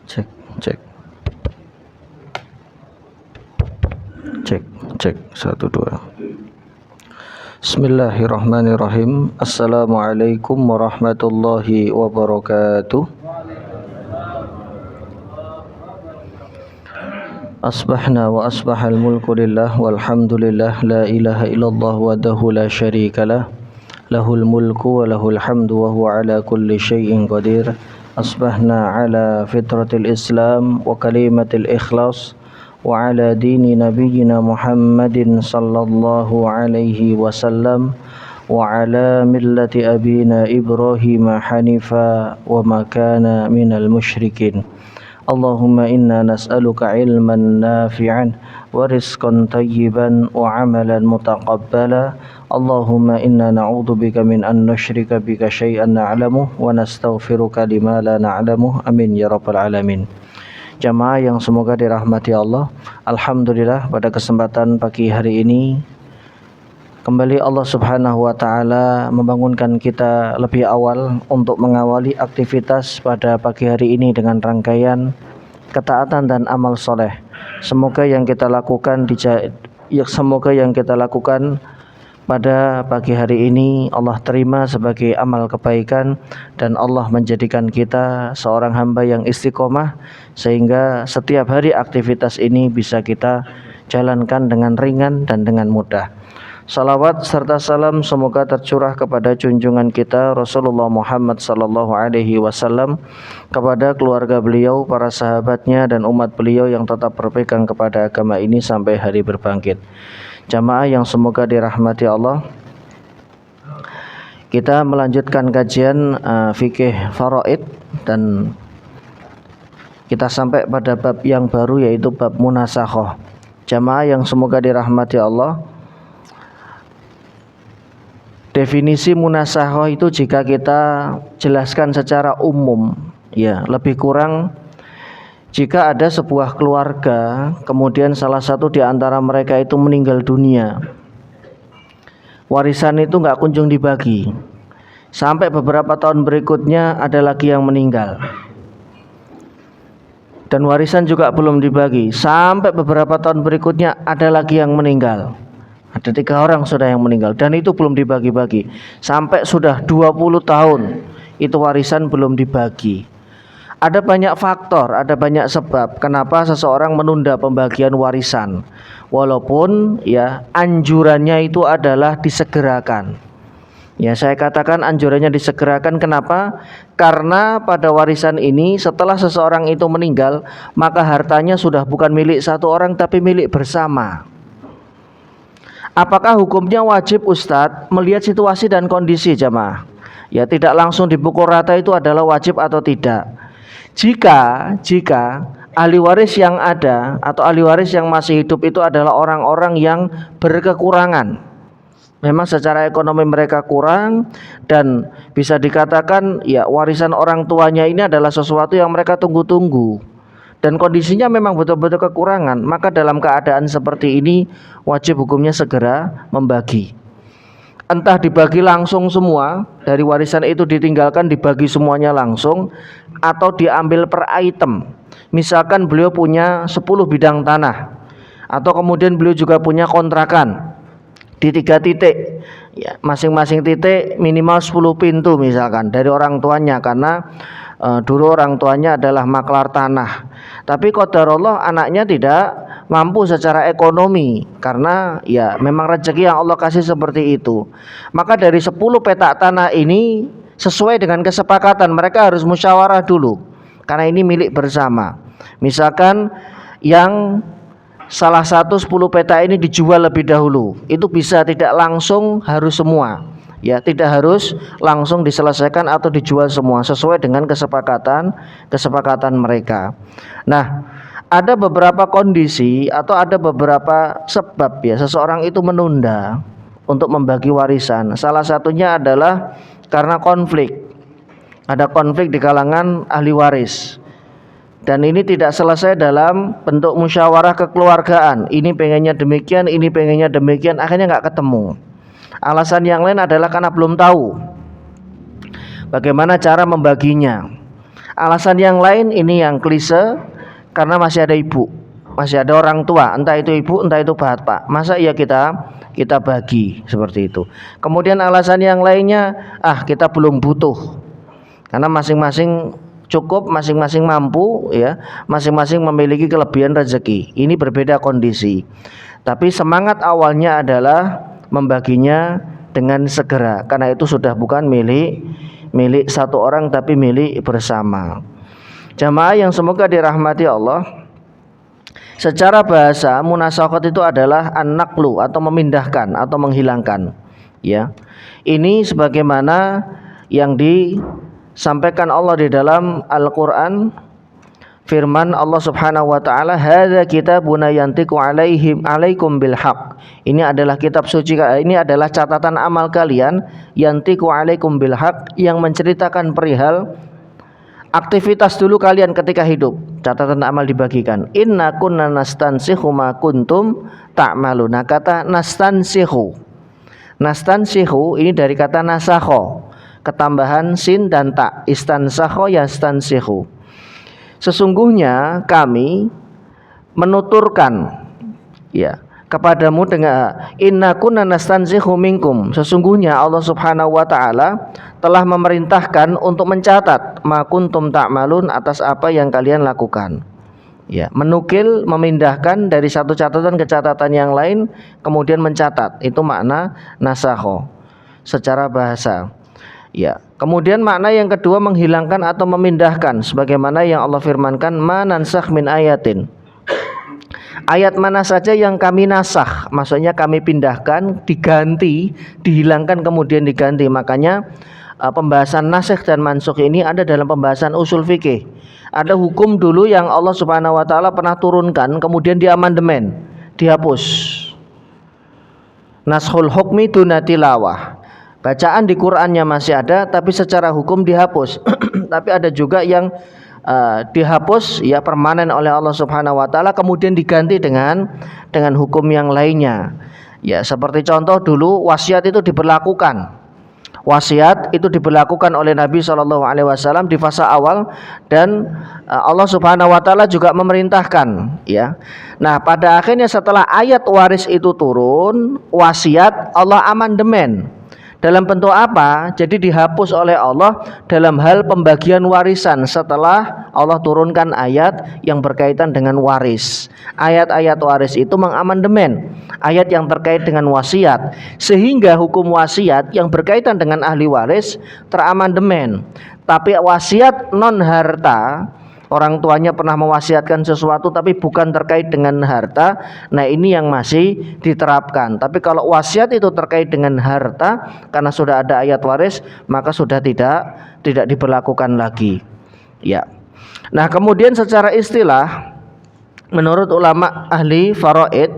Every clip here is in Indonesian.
Cek, cek, cek, cek, 1 2. Bismillahirrahmanirrahim. Assalamualaikum warahmatullahi wabarakatuh. Asbahna wa asbahal mulku lillah walhamdulillah la ilaha illallah wahdahu la syarikalah lahul mulku wa lahul hamdu wa huwa ala kulli syai'in qadir. Asbahna ala fitratil Islam wa kalimatil ikhlas wa ala dini nabiyyina Muhammadin sallallahu alaihi wasallam wa ala millati abina Ibrahim hanifa wa ma kana minal musyrikin. Allahumma inna nas'aluka ilman nafi'an wa rizqan tayyiban wa amalan mutaqabbala. Allahumma inna na'udzubika min an nusyrika bika syai'an na'lamuh wa nastaghfiruka lima la na'lamuh. Amin ya rabbal alamin. Jamaah yang semoga dirahmati Allah, alhamdulillah pada kesempatan pagi hari ini kembali Allah Subhanahu wa taala membangunkan kita lebih awal untuk mengawali aktivitas pada pagi hari ini dengan rangkaian ketaatan dan amal soleh. Semoga yang kita lakukan pada pagi hari ini Allah terima sebagai amal kebaikan dan Allah menjadikan kita seorang hamba yang istiqomah sehingga setiap hari aktivitas ini bisa kita jalankan dengan ringan dan dengan mudah. Salawat serta salam semoga tercurah kepada junjungan kita Rasulullah Muhammad sallallahu alaihi wasallam, kepada keluarga beliau, para sahabatnya dan umat beliau yang tetap berpegang kepada agama ini sampai hari berbangkit. Jamaah yang semoga dirahmati Allah, kita melanjutkan kajian fikih faraid dan kita sampai pada bab yang baru, yaitu bab munasakhah. Jamaah yang semoga dirahmati Allah, definisi munasakhah itu jika kita jelaskan secara umum, ya lebih kurang jika ada sebuah keluarga kemudian salah satu di antara mereka itu meninggal dunia, warisan itu nggak kunjung dibagi sampai beberapa tahun berikutnya ada lagi yang meninggal, dan warisan juga belum dibagi sampai beberapa tahun berikutnya ada lagi yang meninggal. Ada 3 orang sudah yang meninggal dan itu belum dibagi-bagi sampai sudah 20 tahun itu warisan belum dibagi. Ada banyak faktor, ada banyak sebab kenapa seseorang menunda pembagian warisan, walaupun ya anjurannya itu adalah disegerakan. Ya, saya katakan anjurannya disegerakan. Kenapa? Karena pada warisan ini setelah seseorang itu meninggal, maka hartanya sudah bukan milik satu orang tapi milik bersama. Apakah hukumnya wajib Ustadz melihat situasi dan kondisi jamaah? Ya, tidak langsung dipukul rata itu adalah wajib atau tidak. Jika ahli waris yang ada atau ahli waris yang masih hidup itu adalah orang-orang yang berkekurangan, memang secara ekonomi mereka kurang dan bisa dikatakan ya warisan orang tuanya ini adalah sesuatu yang mereka tunggu-tunggu dan kondisinya memang betul-betul kekurangan, maka dalam keadaan seperti ini wajib hukumnya segera membagi. Entah dibagi langsung semua, dari warisan itu ditinggalkan dibagi semuanya langsung, atau diambil per item. Misalkan beliau punya 10 bidang tanah, atau kemudian beliau juga punya kontrakan di 3 titik, ya, masing-masing titik minimal 10 pintu misalkan dari orang tuanya, karena dulu orang tuanya adalah maklar tanah. Tapi qadarullah anaknya tidak mampu secara ekonomi karena ya memang rezeki yang Allah kasih seperti itu. Maka dari 10 petak tanah ini sesuai dengan kesepakatan mereka harus musyawarah dulu karena ini milik bersama. Misalkan yang salah satu 10 petak ini dijual lebih dahulu, itu bisa tidak langsung harus semua. Ya, tidak harus langsung diselesaikan atau dijual semua, sesuai dengan kesepakatan mereka. Nah, ada beberapa kondisi atau ada beberapa sebab ya seseorang itu menunda untuk membagi warisan. Salah satunya adalah karena konflik. Ada konflik di kalangan ahli waris. Dan ini tidak selesai dalam bentuk musyawarah kekeluargaan. Ini pengennya demikian, ini pengennya demikian, akhirnya nggak ketemu. Alasan yang lain adalah karena belum tahu bagaimana cara membaginya. Alasan yang lain ini yang klise, karena masih ada ibu, masih ada orang tua, entah itu ibu, entah itu bapak. Masa iya kita bagi seperti itu. Kemudian alasan yang lainnya, kita belum butuh. Karena masing-masing cukup, masing-masing mampu ya, masing-masing memiliki kelebihan rezeki. Ini berbeda kondisi. Tapi semangat awalnya adalah membaginya dengan segera, karena itu sudah bukan milik satu orang tapi milik bersama. Jamaah yang semoga dirahmati Allah, secara bahasa munasakhat itu adalah an-naqlu atau memindahkan atau menghilangkan. Ya, ini sebagaimana yang disampaikan Allah di dalam Al-Quran. Firman Allah Subhanahu wa taala, "Hadza kitabuna yantiqu alaikum bil haqq." Ini adalah kitab suci, ini adalah catatan amal kalian, yantiqu alaikum bil haqq, yang menceritakan perihal aktivitas dulu kalian ketika hidup. Catatan amal dibagikan. Inna kunna nastansikhu ma kuntum ta'maluna. Kata nastansikhu. Nastansikhu ini dari kata nasakho, ketambahan sin dan ta. Istansakho yastansikhu. Sesungguhnya kami menuturkan ya kepadamu dengan inna kunna nastansikhu minkum. Sesungguhnya Allah Subhanahu wa taala telah memerintahkan untuk mencatat ma kuntum ta'malun, atas apa yang kalian lakukan. Ya, menukil, memindahkan dari satu catatan ke catatan yang lain, kemudian mencatat. Itu makna nasakho secara bahasa. Ya, kemudian makna yang kedua menghilangkan atau memindahkan, sebagaimana yang Allah firmankan, ma nansakh min ayatin. Ayat mana saja yang kami nasakh, maksudnya kami pindahkan, diganti, dihilangkan kemudian diganti. Makanya pembahasan nasikh dan mansukh ini ada dalam pembahasan usul fikih. Ada hukum dulu yang Allah Subhanahu wa taala pernah turunkan, kemudian diamandemen, dihapus. Naskhul hukmi duna tilawah. Bacaan di Qur'annya masih ada, tapi secara hukum dihapus. Tapi ada juga yang dihapus ya permanen oleh Allah Subhanahu wa taala, kemudian diganti dengan hukum yang lainnya. Ya, seperti contoh dulu wasiat itu diberlakukan. Wasiat itu diberlakukan oleh Nabi SAW di fase awal, dan Allah Subhanahu wa taala juga memerintahkan ya. Nah, pada akhirnya setelah ayat waris itu turun, wasiat Allah amandemen. Dalam bentuk apa? Jadi dihapus oleh Allah dalam hal pembagian warisan setelah Allah turunkan ayat yang berkaitan dengan waris. Ayat-ayat waris itu mengamandemen ayat yang terkait dengan wasiat, sehingga hukum wasiat yang berkaitan dengan ahli waris teramandemen. Tapi wasiat non harta, orang tuanya pernah mewasiatkan sesuatu tapi bukan terkait dengan harta, nah ini yang masih diterapkan. Tapi kalau wasiat itu terkait dengan harta, karena sudah ada ayat waris, maka sudah tidak diberlakukan lagi. Ya. Nah, kemudian secara istilah, menurut ulama ahli faraid,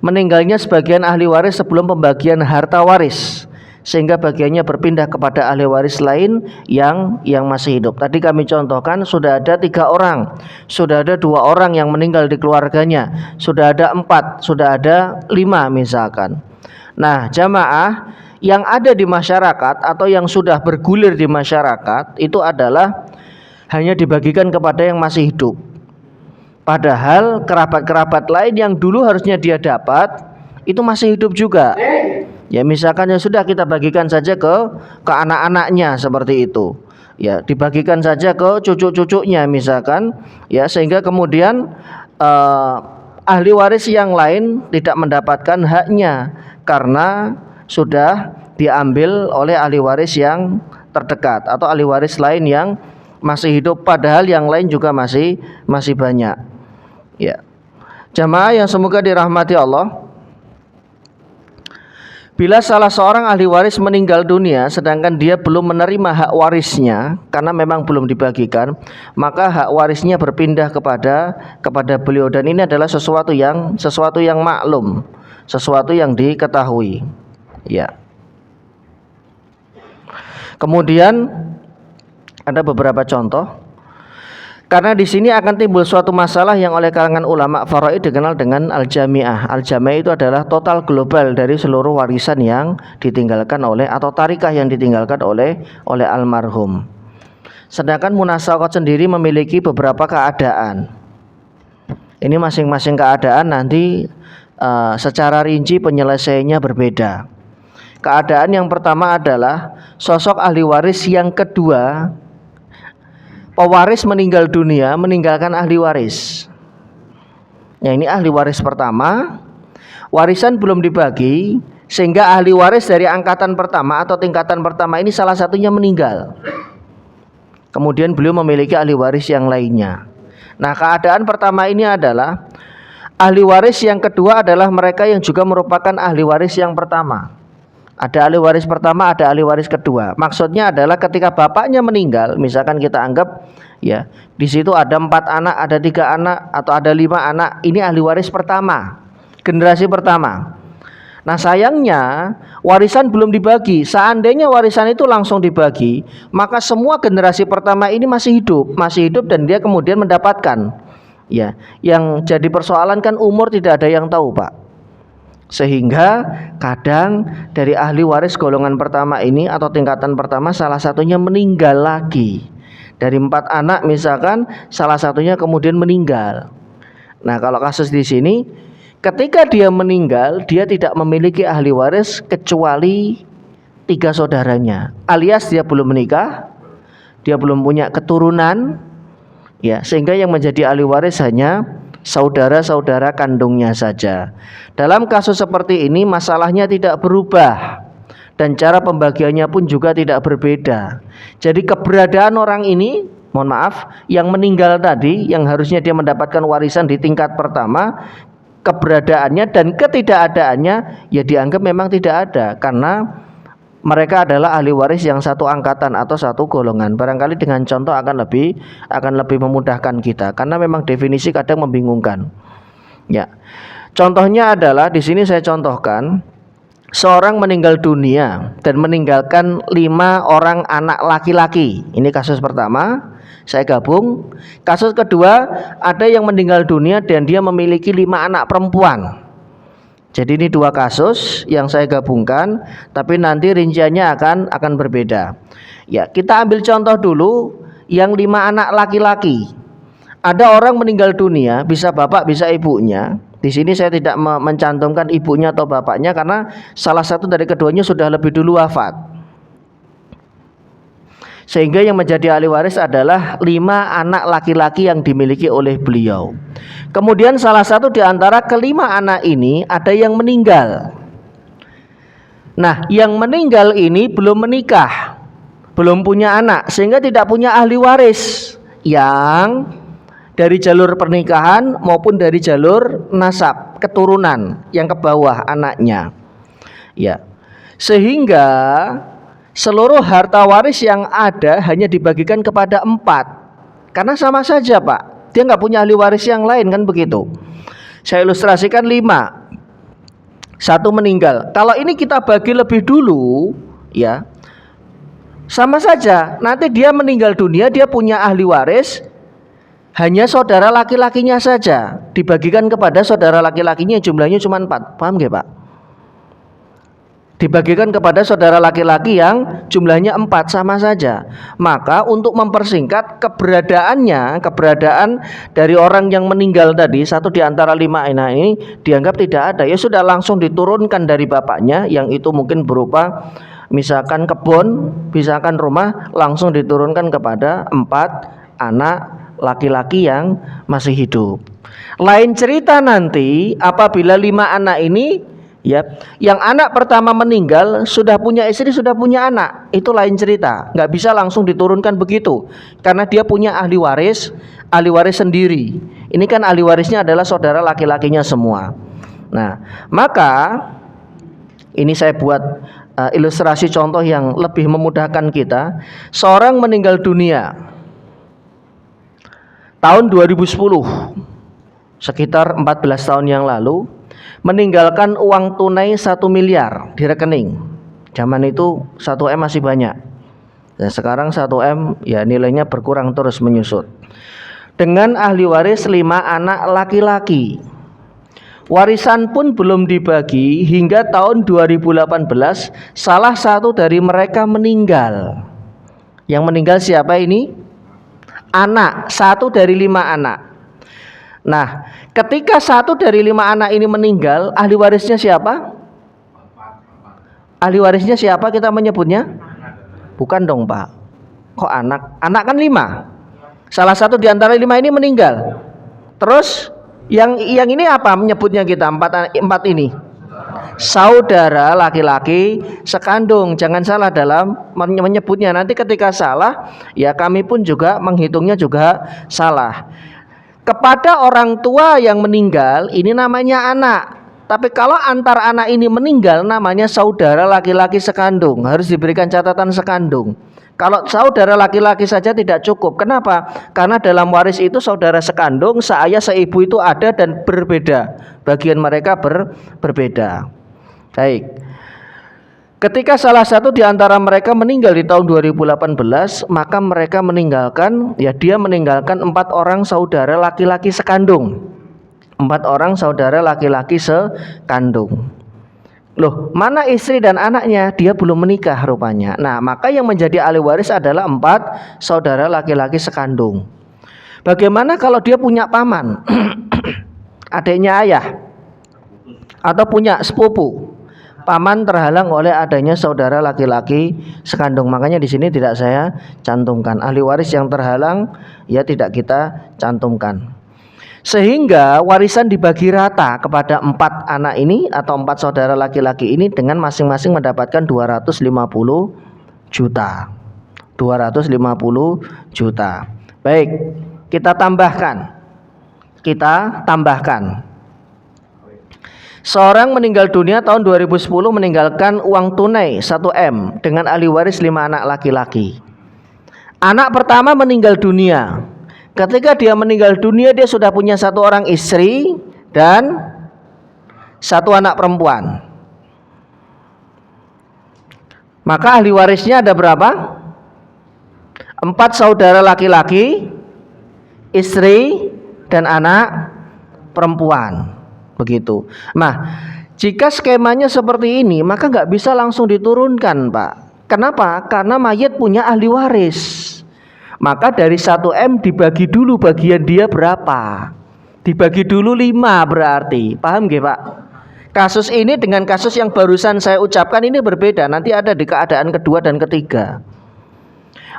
meninggalnya sebagian ahli waris sebelum pembagian harta waris, sehingga bagiannya berpindah kepada ahli waris lain yang masih hidup. Tadi kami contohkan sudah ada 3 orang, sudah ada 2 orang yang meninggal di keluarganya, sudah ada 4, sudah ada 5 misalkan. Nah, jamaah yang ada di masyarakat atau yang sudah bergulir di masyarakat itu adalah hanya dibagikan kepada yang masih hidup. Padahal kerabat-kerabat lain yang dulu harusnya dia dapat itu masih hidup juga. Ya, misalkan ya sudah kita bagikan saja ke anak-anaknya seperti itu. Ya, dibagikan saja ke cucu-cucunya misalkan, ya, sehingga kemudian ahli waris yang lain tidak mendapatkan haknya karena sudah diambil oleh ahli waris yang terdekat atau ahli waris lain yang masih hidup, padahal yang lain juga masih banyak. Ya. Jamaah yang semoga dirahmati Allah, Bila salah seorang ahli waris meninggal dunia sedangkan dia belum menerima hak warisnya karena memang belum dibagikan, maka hak warisnya berpindah kepada beliau, dan ini adalah sesuatu yang maklum, sesuatu yang diketahui. Ya. Kemudian ada beberapa contoh. Karena di sini akan timbul suatu masalah yang oleh kalangan ulama faraid dikenal dengan al-jami'ah. Al-jami'ah itu adalah total global dari seluruh warisan yang ditinggalkan oleh atau tarikah yang ditinggalkan oleh almarhum. Sedangkan munasakhat sendiri memiliki beberapa keadaan. Ini masing-masing keadaan nanti secara rinci penyelesaiannya berbeda. Keadaan yang pertama adalah sosok ahli waris yang kedua. Pewaris meninggal dunia meninggalkan ahli waris. Ya, ini ahli waris pertama, warisan belum dibagi sehingga ahli waris dari angkatan pertama atau tingkatan pertama ini salah satunya meninggal. Kemudian beliau memiliki ahli waris yang lainnya. Nah, keadaan pertama ini adalah ahli waris yang kedua adalah mereka yang juga merupakan ahli waris yang pertama. Ada ahli waris pertama, ada ahli waris kedua. Maksudnya adalah ketika bapaknya meninggal, misalkan kita anggap ya di situ ada 4 anak, ada 3 anak, atau ada 5 anak. Ini ahli waris pertama, generasi pertama. Nah, sayangnya warisan belum dibagi. Seandainya warisan itu langsung dibagi, maka semua generasi pertama ini masih hidup dan dia kemudian mendapatkan. Ya, yang jadi persoalan kan umur tidak ada yang tahu, Pak. Sehingga kadang dari ahli waris golongan pertama ini atau tingkatan pertama salah satunya meninggal lagi. Dari 4 anak misalkan salah satunya kemudian meninggal. Nah, kalau kasus di sini ketika dia meninggal dia tidak memiliki ahli waris kecuali 3 saudaranya. Alias dia belum menikah, dia belum punya keturunan, ya, sehingga yang menjadi ahli waris hanya saudara-saudara kandungnya saja. Dalam kasus seperti ini masalahnya tidak berubah dan cara pembagiannya pun juga tidak berbeda. Jadi keberadaan orang ini, mohon maaf, yang meninggal tadi yang harusnya dia mendapatkan warisan di tingkat pertama, keberadaannya dan ketidakadaannya ya dianggap memang tidak ada karena mereka adalah ahli waris yang satu angkatan atau satu golongan. Barangkali dengan contoh akan lebih memudahkan kita karena memang definisi kadang membingungkan. Ya. Contohnya adalah di sini saya contohkan seorang meninggal dunia dan meninggalkan 5 orang anak laki-laki. Ini kasus pertama, saya gabung. Kasus kedua, ada yang meninggal dunia dan dia memiliki 5 anak perempuan. Jadi ini 2 kasus yang saya gabungkan, tapi nanti rinciannya akan berbeda. Ya, kita ambil contoh dulu yang 5 anak laki-laki. Ada orang meninggal dunia, bisa bapak, bisa ibunya. Di sini saya tidak mencantumkan ibunya atau bapaknya karena salah satu dari keduanya sudah lebih dulu wafat. Sehingga yang menjadi ahli waris adalah 5 anak laki-laki yang dimiliki oleh beliau. Kemudian salah satu di antara kelima anak ini ada yang meninggal. Nah, yang meninggal ini belum menikah, belum punya anak, sehingga tidak punya ahli waris yang dari jalur pernikahan maupun dari jalur nasab, keturunan yang ke bawah anaknya. Ya. Sehingga seluruh harta waris yang ada hanya dibagikan kepada 4. Karena sama saja, Pak, dia nggak punya ahli waris yang lain, kan begitu. Saya ilustrasikan 5. 1 meninggal. Kalau ini kita bagi lebih dulu, ya, sama saja. Nanti dia meninggal dunia, dia punya ahli waris hanya saudara laki-lakinya saja, dibagikan kepada saudara laki-lakinya jumlahnya cuma 4. Paham nggak, Pak? Dibagikan kepada saudara laki-laki yang jumlahnya 4, sama saja. Maka untuk mempersingkat keberadaan dari orang yang meninggal tadi, 1 di antara 5 ini dianggap tidak ada. Ya sudah, langsung diturunkan dari bapaknya, yang itu mungkin berupa misalkan kebun, misalkan rumah, langsung diturunkan kepada 4 anak laki-laki yang masih hidup. Lain cerita nanti apabila 5 anak ini, ya, yang anak pertama meninggal sudah punya istri, sudah punya anak, itu lain cerita. Nggak bisa langsung diturunkan begitu, karena dia punya ahli waris sendiri. Ini kan ahli warisnya adalah saudara laki-lakinya semua. Nah, maka Ini saya buat ilustrasi contoh yang lebih memudahkan kita. Seorang meninggal dunia tahun 2010, sekitar 14 tahun yang lalu, meninggalkan uang tunai 1 miliar di rekening. Zaman itu 1 M masih banyak. Dan sekarang 1 M ya nilainya berkurang terus menyusut. Dengan ahli waris 5 anak laki-laki. Warisan pun belum dibagi hingga tahun 2018 salah satu dari mereka meninggal. Yang meninggal siapa ini? Anak, 1 dari 5 anak. Nah, ketika 1 dari 5 anak ini meninggal, ahli warisnya siapa? Ahli warisnya siapa kita menyebutnya? Bukan dong Pak. Kok anak? Anak kan 5. Salah satu di antara 5 ini meninggal. Terus yang ini apa menyebutnya kita? 4 ini saudara laki-laki sekandung. Jangan salah dalam menyebutnya. Nanti ketika salah ya kami pun juga menghitungnya juga salah. Kepada orang tua yang meninggal ini namanya anak. Tapi kalau antar anak ini meninggal namanya saudara laki-laki sekandung. Harus diberikan catatan sekandung. Kalau saudara laki-laki saja tidak cukup. Kenapa? Karena dalam waris itu saudara sekandung, seayah seibu itu ada dan berbeda. Bagian mereka berbeda. Baik. Ketika salah satu di antara mereka meninggal di tahun 2018, maka mereka meninggalkan 4 orang saudara laki-laki sekandung. 4 orang saudara laki-laki sekandung. Loh, mana istri dan anaknya? Dia belum menikah rupanya. Nah, maka yang menjadi ahli waris adalah 4 saudara laki-laki sekandung. Bagaimana kalau dia punya paman, adiknya ayah, atau punya sepupu? Paman terhalang oleh adanya saudara laki-laki sekandung. Makanya di sini tidak saya cantumkan. Ahli waris yang terhalang ya tidak kita cantumkan. Sehingga warisan dibagi rata kepada 4 anak ini atau 4 saudara laki-laki ini dengan masing-masing mendapatkan 250 juta. 250 juta. Baik, kita tambahkan. Seorang meninggal dunia tahun 2010 meninggalkan uang tunai 1 M dengan ahli waris 5 anak laki-laki. Anak pertama meninggal dunia. Ketika dia meninggal dunia dia sudah punya 1 orang istri dan 1 anak perempuan. Maka ahli warisnya ada berapa? 4 saudara laki-laki, istri dan anak perempuan. Begitu. Nah, jika skemanya seperti ini maka nggak bisa langsung diturunkan Pak. Kenapa? Karena mayat punya ahli waris. Maka dari 1 M dibagi dulu bagian dia berapa. Dibagi dulu 5 berarti. Paham nggih Pak? Kasus ini dengan kasus yang barusan saya ucapkan ini berbeda. Nanti ada di keadaan kedua dan ketiga.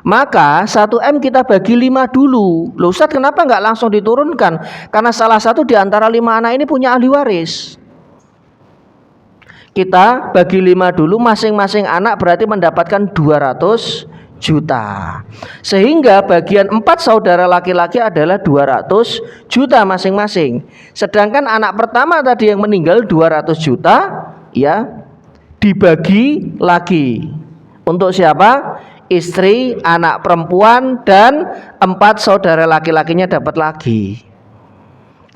Maka 1 M kita bagi 5 dulu. Loh Ustaz, kenapa nggak langsung diturunkan? Karena salah satu di antara 5 anak ini punya ahli waris. Kita bagi 5 dulu, masing-masing anak berarti mendapatkan 200 juta. Sehingga bagian 4 saudara laki-laki adalah 200 juta masing-masing. Sedangkan anak pertama tadi yang meninggal 200 juta ya dibagi lagi. Untuk siapa? Istri, anak perempuan dan 4 saudara laki-lakinya dapat lagi.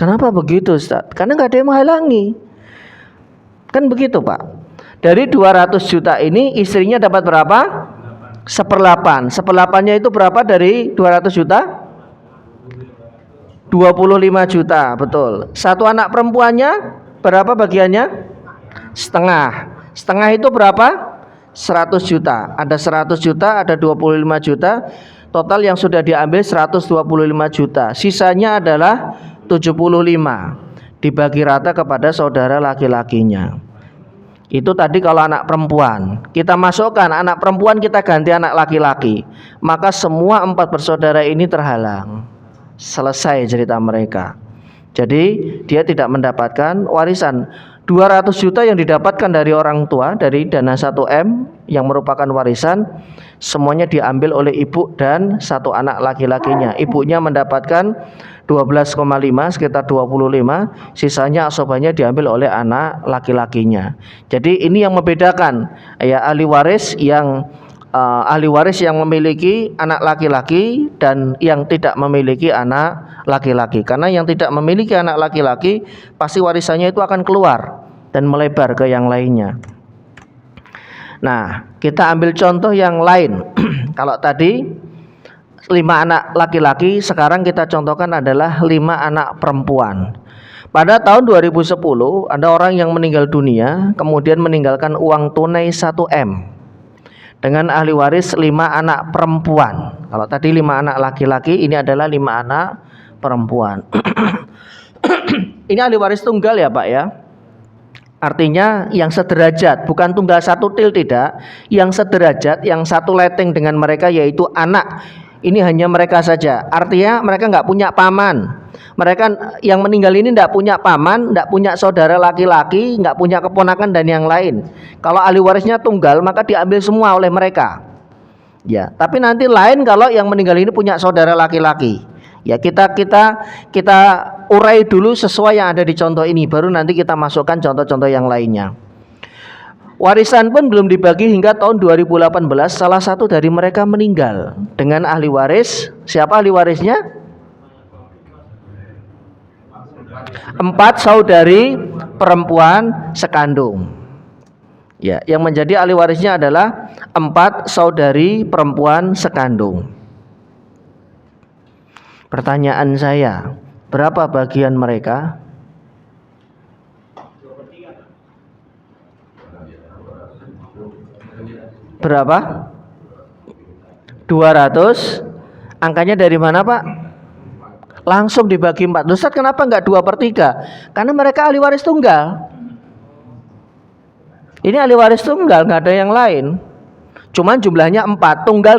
Kenapa begitu Ustaz? Karena nggak ada yang menghalangi. Kan begitu Pak. Dari 200 juta ini istrinya dapat berapa? 1/8. 1/8-nya itu berapa dari 200 juta? 25 juta, betul. 1 anak perempuannya berapa bagiannya? Setengah. Setengah itu berapa? 100 juta. Ada 100 juta, ada 25 juta. Total yang sudah diambil 125 juta. Sisanya adalah 75. Dibagi rata kepada saudara laki-lakinya. Itu tadi kalau anak perempuan. Kita masukkan anak perempuan, kita ganti anak laki-laki. Maka semua 4 bersaudara ini terhalang. Selesai cerita mereka. Jadi dia tidak mendapatkan warisan. 200 juta yang didapatkan dari orang tua dari dana 1 M yang merupakan warisan Semuanya diambil oleh ibu dan satu anak laki-lakinya. Ibunya mendapatkan 12,5, sekitar 25, sisanya asobahnya diambil oleh anak laki-lakinya. Jadi ini yang membedakan ya ahli waris yang memiliki anak laki-laki dan yang tidak memiliki anak laki-laki. Karena yang tidak memiliki anak laki-laki pasti warisannya itu akan keluar dan melebar ke yang lainnya. Nah, kita ambil contoh yang lain. Kalau tadi 5 anak laki-laki, sekarang kita contohkan adalah 5 anak perempuan. Pada tahun 2010 ada orang yang meninggal dunia, kemudian meninggalkan uang tunai 1M dengan ahli waris 5 anak perempuan. Kalau tadi 5 anak laki-laki, ini adalah 5 anak perempuan. Ini ahli waris tunggal ya Pak ya. Artinya yang sederajat, bukan tunggal satu til, tidak. Yang sederajat, yang satu leteng dengan mereka, yaitu anak. Ini hanya mereka saja. Artinya mereka nggak punya paman. Mereka yang meninggal ini nggak punya paman, nggak punya saudara laki-laki, nggak punya keponakan dan yang lain. Kalau ahli warisnya tunggal, maka diambil semua oleh mereka. Ya, tapi nanti lain kalau yang meninggal ini punya saudara laki-laki. Ya, kita urai dulu sesuai yang ada di contoh ini, baru nanti kita masukkan contoh-contoh yang lainnya. Warisan pun belum dibagi hingga tahun 2018, salah satu dari mereka meninggal dengan ahli waris. Siapa ahli warisnya? 4 saudari perempuan sekandung. Ya, yang menjadi ahli warisnya adalah 4 saudari perempuan sekandung. Pertanyaan saya, berapa bagian mereka? Berapa? 200. Angkanya dari mana Pak? Langsung dibagi 4. Ustaz, kenapa enggak 2/3? Karena mereka ahli waris tunggal. Ini ahli waris tunggal, enggak ada yang lain. Cuman jumlahnya 4. Tunggal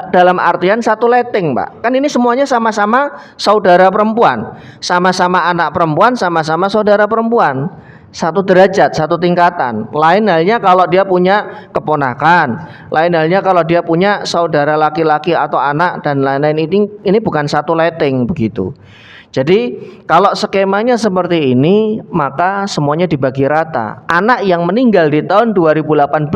dalam artian satu leteng Pak. Kan ini semuanya sama-sama saudara perempuan, sama-sama anak perempuan, sama-sama saudara perempuan, satu derajat, satu tingkatan. Lain halnya kalau dia punya keponakan, lain halnya kalau dia punya saudara laki-laki atau anak dan lain-lain. Ini bukan satu leteng begitu. Jadi kalau skemanya seperti ini, maka semuanya dibagi rata. Anak yang meninggal di tahun 2018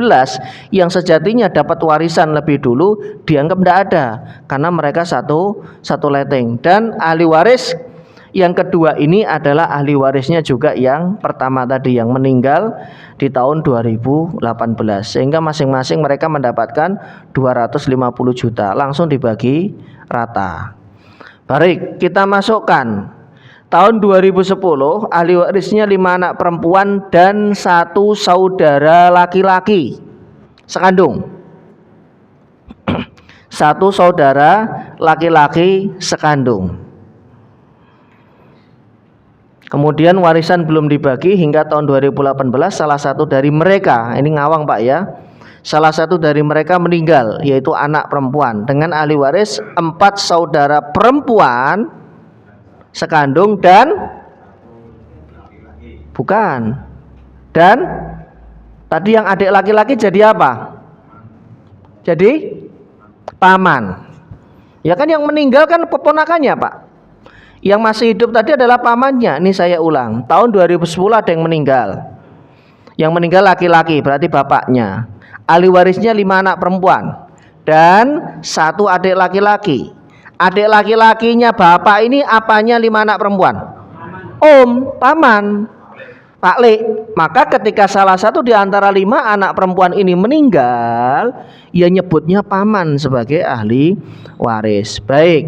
yang sejatinya dapat warisan lebih dulu dianggap tidak ada, karena mereka satu leteng. Dan ahli waris yang kedua ini adalah ahli warisnya juga yang pertama tadi yang meninggal di tahun 2018, sehingga masing-masing mereka mendapatkan 250 juta langsung dibagi rata. Baik, kita masukkan. Tahun 2010 ahli warisnya 5 anak perempuan dan 1 saudara laki-laki sekandung. 1 saudara laki-laki sekandung. Kemudian warisan belum dibagi hingga tahun 2018, salah satu dari mereka, ini ngawang Pak ya, salah satu dari mereka meninggal, yaitu anak perempuan dengan ahli waris 4 saudara perempuan sekandung dan bukan. Dan tadi yang adik laki-laki jadi apa? Jadi paman. Ya kan yang meninggal kan keponakannya Pak. Yang masih hidup tadi adalah pamannya. Ini saya ulang. Tahun 2010 ada yang meninggal. Yang meninggal laki-laki, berarti bapaknya. Ahli warisnya 5 anak perempuan dan 1 adik laki-laki. Adik laki-lakinya bapak ini apanya 5 anak perempuan? Paman, Pak Le. Maka ketika salah satu di antara 5 anak perempuan ini meninggal, ia nyebutnya paman sebagai ahli waris. Baik.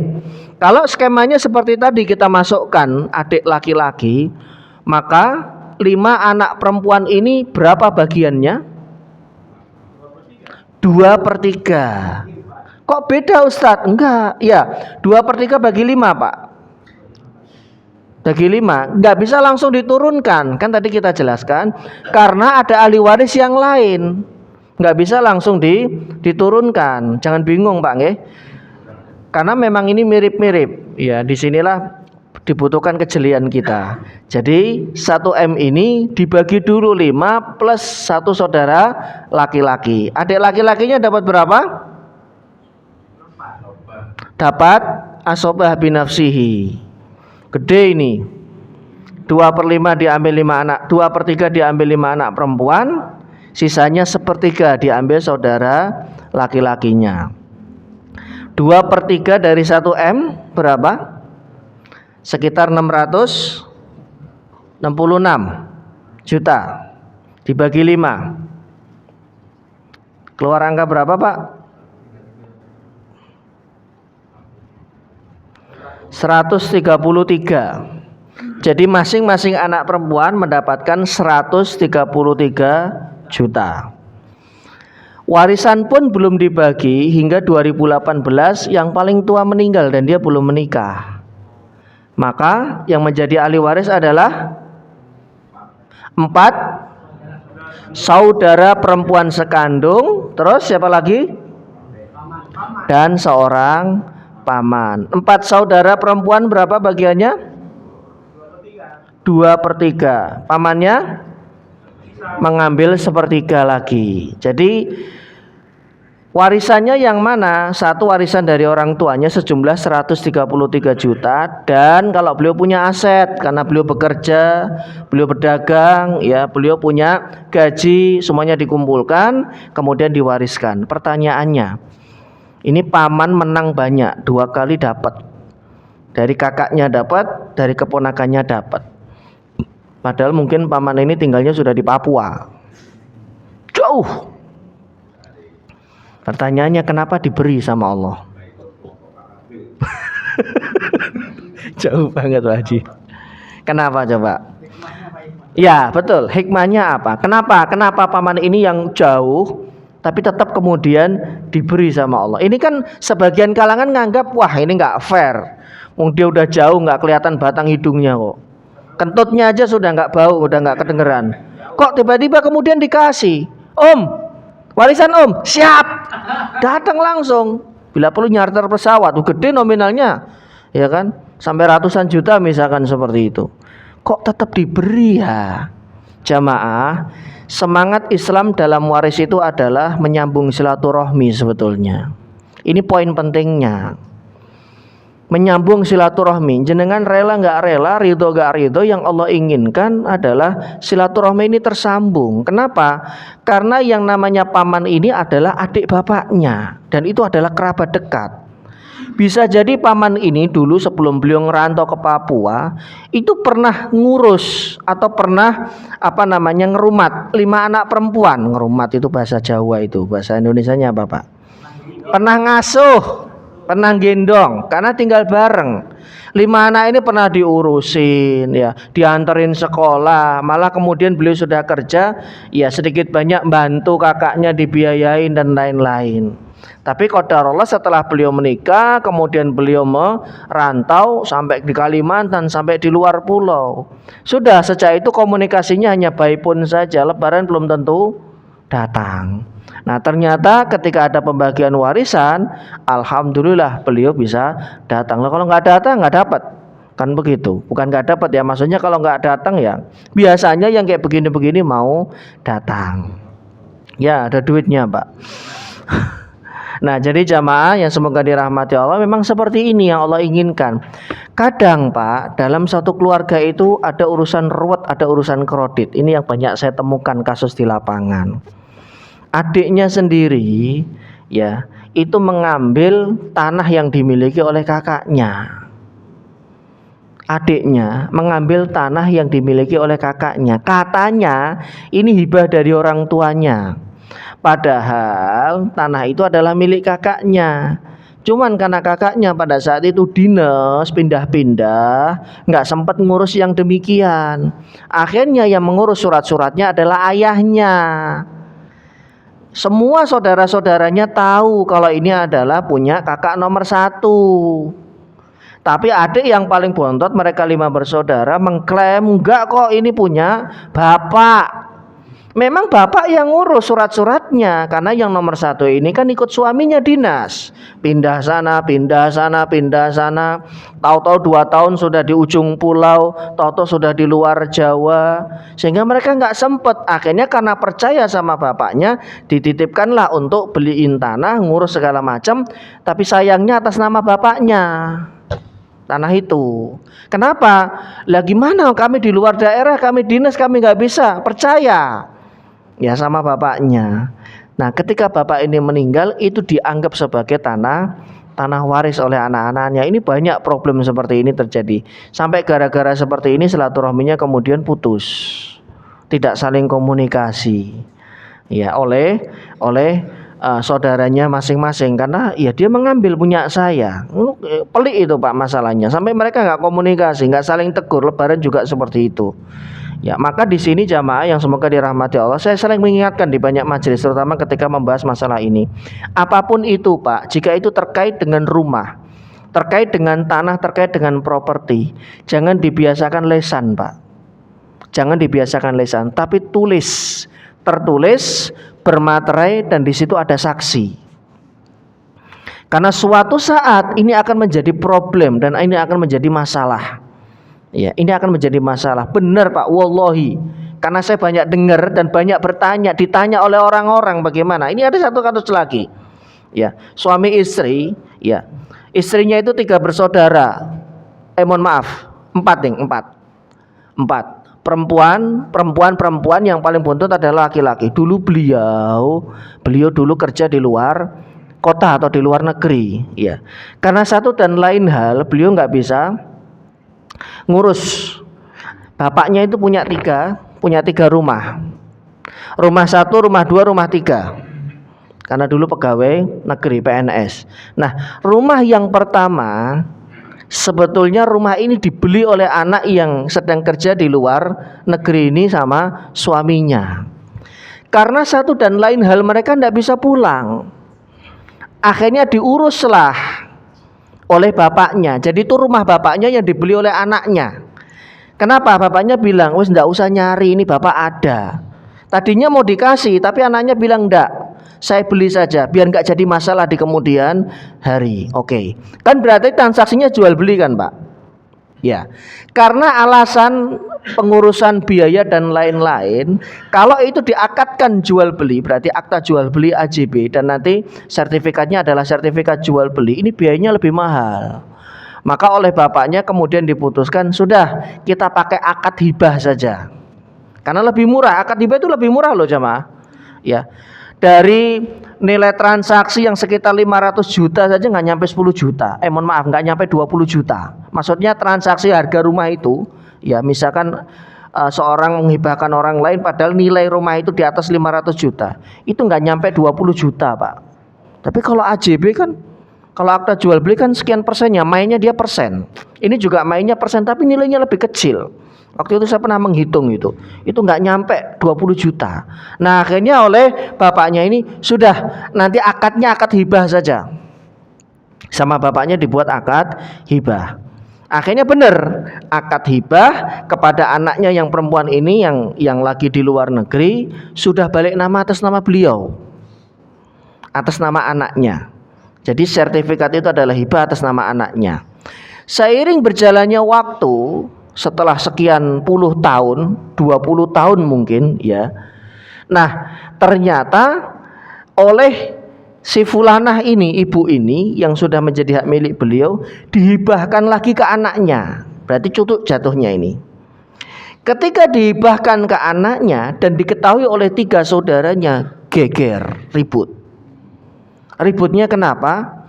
Kalau skemanya seperti tadi kita masukkan adik laki-laki, maka 5 anak perempuan ini berapa bagiannya? 2/3. Kok beda Ustadz? Enggak, ya 2/3 bagi 5 Pak. Bagi 5, enggak bisa langsung diturunkan. Kan tadi kita jelaskan, karena ada ahli waris yang lain, enggak bisa langsung diturunkan. Jangan bingung Pak nggih. Karena memang ini mirip-mirip. Ya, disinilah dibutuhkan kejelian kita. Jadi 1M ini dibagi dulu 5 plus 1 saudara laki-laki. Adik laki-lakinya dapat berapa? dapat asobah binafsihi. Gede ini. 2/5 diambil 5 anak, 2/3 diambil 5 anak perempuan, sisanya 1/3 diambil saudara laki-lakinya. 2/3 dari 1 M berapa? Sekitar 666 juta. Dibagi 5. Keluar angka berapa, Pak? 133. Jadi masing-masing anak perempuan mendapatkan 133 juta. Warisan pun belum dibagi hingga 2018 yang paling tua meninggal dan dia belum menikah. Maka yang menjadi ahli waris adalah 4 saudara perempuan sekandung, terus siapa lagi? Dan seorang paman. 4 saudara perempuan berapa bagiannya? 2/3. Pamannya mengambil 1/3 lagi. Jadi warisannya yang mana? Satu warisan dari orang tuanya sejumlah 133 juta, dan kalau beliau punya aset karena beliau bekerja, beliau berdagang, ya, beliau punya gaji, semuanya dikumpulkan kemudian diwariskan. Pertanyaannya, ini paman menang banyak, 2 kali dapat. Dari kakaknya dapat, dari keponakannya dapat. Padahal mungkin paman ini tinggalnya sudah di Papua, jauh. Pertanyaannya, kenapa diberi sama Allah? Jauh banget Pak Haji. Kenapa coba? Ya betul, hikmahnya apa? Kenapa paman ini yang jauh tapi tetap kemudian diberi sama Allah? Ini kan sebagian kalangan nganggap, wah ini nggak fair. Dia udah jauh, nggak kelihatan batang hidungnya kok. Kentutnya aja sudah nggak bau, udah nggak kedengeran. Kok tiba-tiba kemudian dikasih? Om, warisan om, siap. Datang langsung. Bila perlu nyarter pesawat, gede nominalnya, ya kan? Sampai ratusan juta misalkan seperti itu. Kok tetap diberi ya? Jamaah, semangat Islam dalam waris itu adalah menyambung silaturahmi sebetulnya. Ini poin pentingnya. Menyambung silaturahmi, jenengan rela nggak rela, ridho nggak ridho, yang Allah inginkan adalah silaturahmi ini tersambung. Kenapa? Karena yang namanya paman ini adalah adik bapaknya, dan itu adalah kerabat dekat. Bisa jadi paman ini dulu sebelum beliau ngerantau ke Papua itu pernah ngurus atau pernah ngerumat 5 anak perempuan. Ngerumat itu bahasa Jawa, itu bahasa Indonesianya apa Pak? Pernah ngasuh, pernah gendong, karena tinggal bareng. 5 anak ini pernah diurusin, ya, dianterin sekolah. Malah kemudian beliau sudah kerja, ya sedikit banyak bantu kakaknya dibiayain dan lain-lain. Tapi qadarullah setelah beliau menikah, kemudian beliau merantau sampai di Kalimantan, sampai di luar pulau. Sudah sejak itu komunikasinya hanya by phone saja. Lebaran belum tentu datang. Nah ternyata ketika ada pembagian warisan, alhamdulillah beliau bisa datang. Lah kalau nggak datang nggak dapat, kan begitu. Bukan nggak dapat ya, maksudnya kalau nggak datang ya biasanya yang kayak begini-begini mau datang. Ya ada duitnya Pak. Nah jadi jamaah yang semoga dirahmati Allah, memang seperti ini yang Allah inginkan. Kadang Pak, dalam satu keluarga itu ada urusan ruwet, ada urusan kredit. Ini yang banyak saya temukan kasus di lapangan. Adiknya sendiri, ya, itu mengambil tanah yang dimiliki oleh kakaknya. Adiknya mengambil tanah yang dimiliki oleh kakaknya. Katanya ini hibah dari orang tuanya. Padahal tanah itu adalah milik kakaknya. Cuman karena kakaknya pada saat itu dinas, pindah-pindah, nggak sempat ngurus yang demikian. Akhirnya yang mengurus surat-suratnya adalah ayahnya. Semua saudara-saudaranya tahu kalau ini adalah punya kakak nomor 1. Tapi adik yang paling bontot, mereka 5 bersaudara, mengklaim enggak kok ini punya bapak. Memang bapak yang ngurus surat-suratnya, karena yang nomor satu ini kan ikut suaminya dinas, pindah sana, pindah sana, pindah sana. Tahu-tahu 2 tahun sudah di ujung pulau, tahu-tahu sudah di luar Jawa, sehingga mereka nggak sempet. Akhirnya karena percaya sama bapaknya, dititipkanlah untuk beliin tanah, ngurus segala macam. Tapi sayangnya atas nama bapaknya tanah itu. Kenapa? Lah gimana kami di luar daerah, kami dinas, kami nggak bisa percaya ya sama bapaknya. Nah, ketika bapak ini meninggal, itu dianggap sebagai tanah waris oleh anak-anaknya. Ini banyak problem seperti ini terjadi. Sampai gara-gara seperti ini silaturahminya kemudian putus, tidak saling komunikasi ya oleh saudaranya masing-masing, karena ya dia mengambil punya saya. Pelik itu Pak masalahnya, sampai mereka nggak komunikasi, nggak saling tegur. Lebaran juga seperti itu. Ya, maka di sini jamaah yang semoga dirahmati Allah, saya sering mengingatkan di banyak majelis, terutama ketika membahas masalah ini. Apapun itu Pak, jika itu terkait dengan rumah, terkait dengan tanah, terkait dengan properti, jangan dibiasakan lesan Pak. Jangan dibiasakan lesan, tapi tulis, tertulis, bermaterai, dan di situ ada saksi. Karena suatu saat ini akan menjadi problem dan ini akan menjadi masalah. Ya, ini akan menjadi masalah. Benar Pak, wallahi. Karena saya banyak dengar dan banyak bertanya, ditanya oleh orang-orang bagaimana. Ini ada satu kasus lagi. Ya, suami istri, ya. Istrinya itu 3 bersaudara. Mohon maaf, 4 nih, 4. Perempuan yang paling buntut adalah laki-laki. Dulu beliau dulu kerja di luar kota atau di luar negeri, ya. Karena satu dan lain hal beliau nggak bisa ngurus. Bapaknya itu punya tiga rumah. Rumah 1, rumah 2, rumah 3. Karena dulu pegawai negeri PNS. Nah, rumah yang pertama sebetulnya rumah ini dibeli oleh anak yang sedang kerja di luar negeri ini sama suaminya. Karena satu dan lain hal mereka tidak bisa pulang. Akhirnya diuruslah oleh bapaknya. Jadi itu rumah bapaknya yang dibeli oleh anaknya. Kenapa? Bapaknya bilang, wis ndak usah nyari, ini bapak ada. Tadinya mau dikasih, tapi anaknya bilang ndak, saya beli saja, biar nggak jadi masalah di kemudian hari. Oke. Kan berarti transaksinya jual beli kan Pak? Ya. Karena alasan pengurusan biaya dan lain-lain, kalau itu diakadkan jual beli, berarti akta jual beli AJB, dan nanti sertifikatnya adalah sertifikat jual beli, ini biayanya lebih mahal. Maka oleh bapaknya kemudian diputuskan, sudah kita pakai akad hibah saja, karena lebih murah. Akad hibah itu lebih murah loh jamaah. Ya, dari nilai transaksi yang sekitar 500 juta saja nggak nyampe 10 juta. Mohon maaf, nggak nyampe 20 juta. Maksudnya transaksi harga rumah itu, ya misalkan seorang menghibahkan orang lain padahal nilai rumah itu di atas 500 juta. Itu nggak nyampe 20 juta Pak. Tapi kalau AJB kan, kalau akta jual beli kan sekian persennya, mainnya dia persen. Ini juga mainnya persen tapi nilainya lebih kecil. Waktu itu saya pernah menghitung itu nggak nyampe 20 juta. Nah akhirnya oleh bapaknya ini, sudah nanti akadnya akad hibah saja. Sama bapaknya dibuat akad hibah. Akhirnya benar, akad hibah kepada anaknya yang perempuan ini yang lagi di luar negeri, sudah balik nama atas nama beliau, atas nama anaknya. Jadi sertifikat itu adalah hibah atas nama anaknya. Seiring berjalannya waktu, setelah sekian puluh tahun, 20 tahun mungkin ya. Nah, ternyata oleh si fulanah ini, ibu ini yang sudah menjadi hak milik beliau, dihibahkan lagi ke anaknya. Berarti cutuk jatuhnya ini. Ketika dihibahkan ke anaknya dan diketahui oleh 3 saudaranya, geger, ribut. Ributnya kenapa?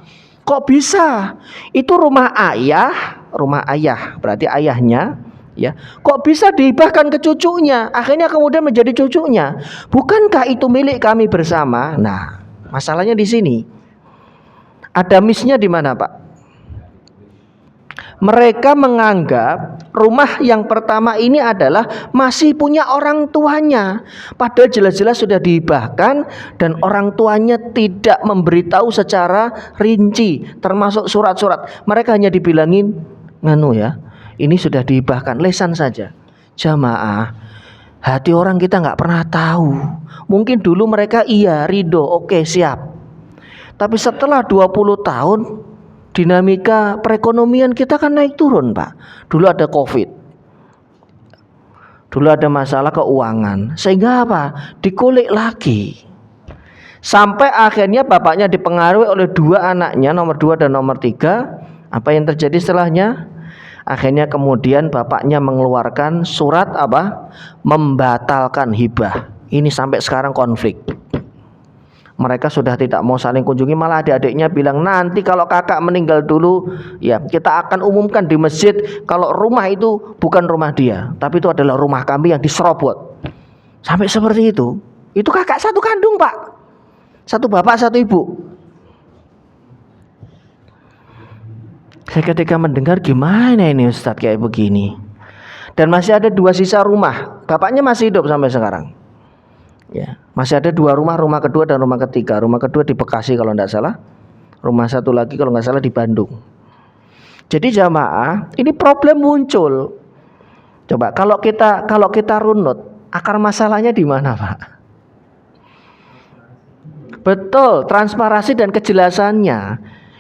Kok bisa? Itu rumah ayah, berarti ayahnya, ya. Kok bisa dihibahkan ke cucunya? Akhirnya kemudian menjadi cucunya. Bukankah itu milik kami bersama? Nah, masalahnya di sini. Ada miss-nya di mana, Pak? Mereka menganggap rumah yang pertama ini adalah masih punya orang tuanya, padahal jelas-jelas sudah dihibahkan dan orang tuanya tidak memberitahu secara rinci, termasuk surat-surat. Mereka hanya dibilangin, nganu ya, ini sudah dihibahkan, lesan saja. Jamaah, Hati orang kita nggak pernah tahu. Mungkin dulu mereka iya ridho, oke siap. Tapi setelah 20 tahun dinamika perekonomian kita kan naik turun, Pak. Dulu ada Covid. Dulu ada masalah keuangan. Sehingga apa? Dikulik lagi. Sampai akhirnya bapaknya dipengaruhi oleh dua anaknya, nomor 2 dan nomor 3. Apa yang terjadi setelahnya? Akhirnya kemudian bapaknya mengeluarkan surat apa? Membatalkan hibah. Ini sampai sekarang konflik. Mereka sudah tidak mau saling kunjungi, malah adik-adiknya bilang nanti kalau kakak meninggal dulu ya kita akan umumkan di masjid kalau rumah itu bukan rumah dia, tapi itu adalah rumah kami yang diserobot. Sampai seperti itu. Itu kakak satu kandung, Pak. Satu bapak, satu ibu. Saya ketika mendengar gimana ini Ustadz kayak begini. Dan masih ada 2 sisa rumah. Bapaknya masih hidup sampai sekarang. Ya, masih ada 2 rumah, rumah kedua dan rumah ketiga. Rumah kedua di Bekasi kalau tidak salah. Rumah satu lagi kalau nggak salah di Bandung. Jadi jamaah, ini problem muncul. Coba kalau kita runut, akar masalahnya di mana, Pak? Betul, transparansi dan kejelasannya.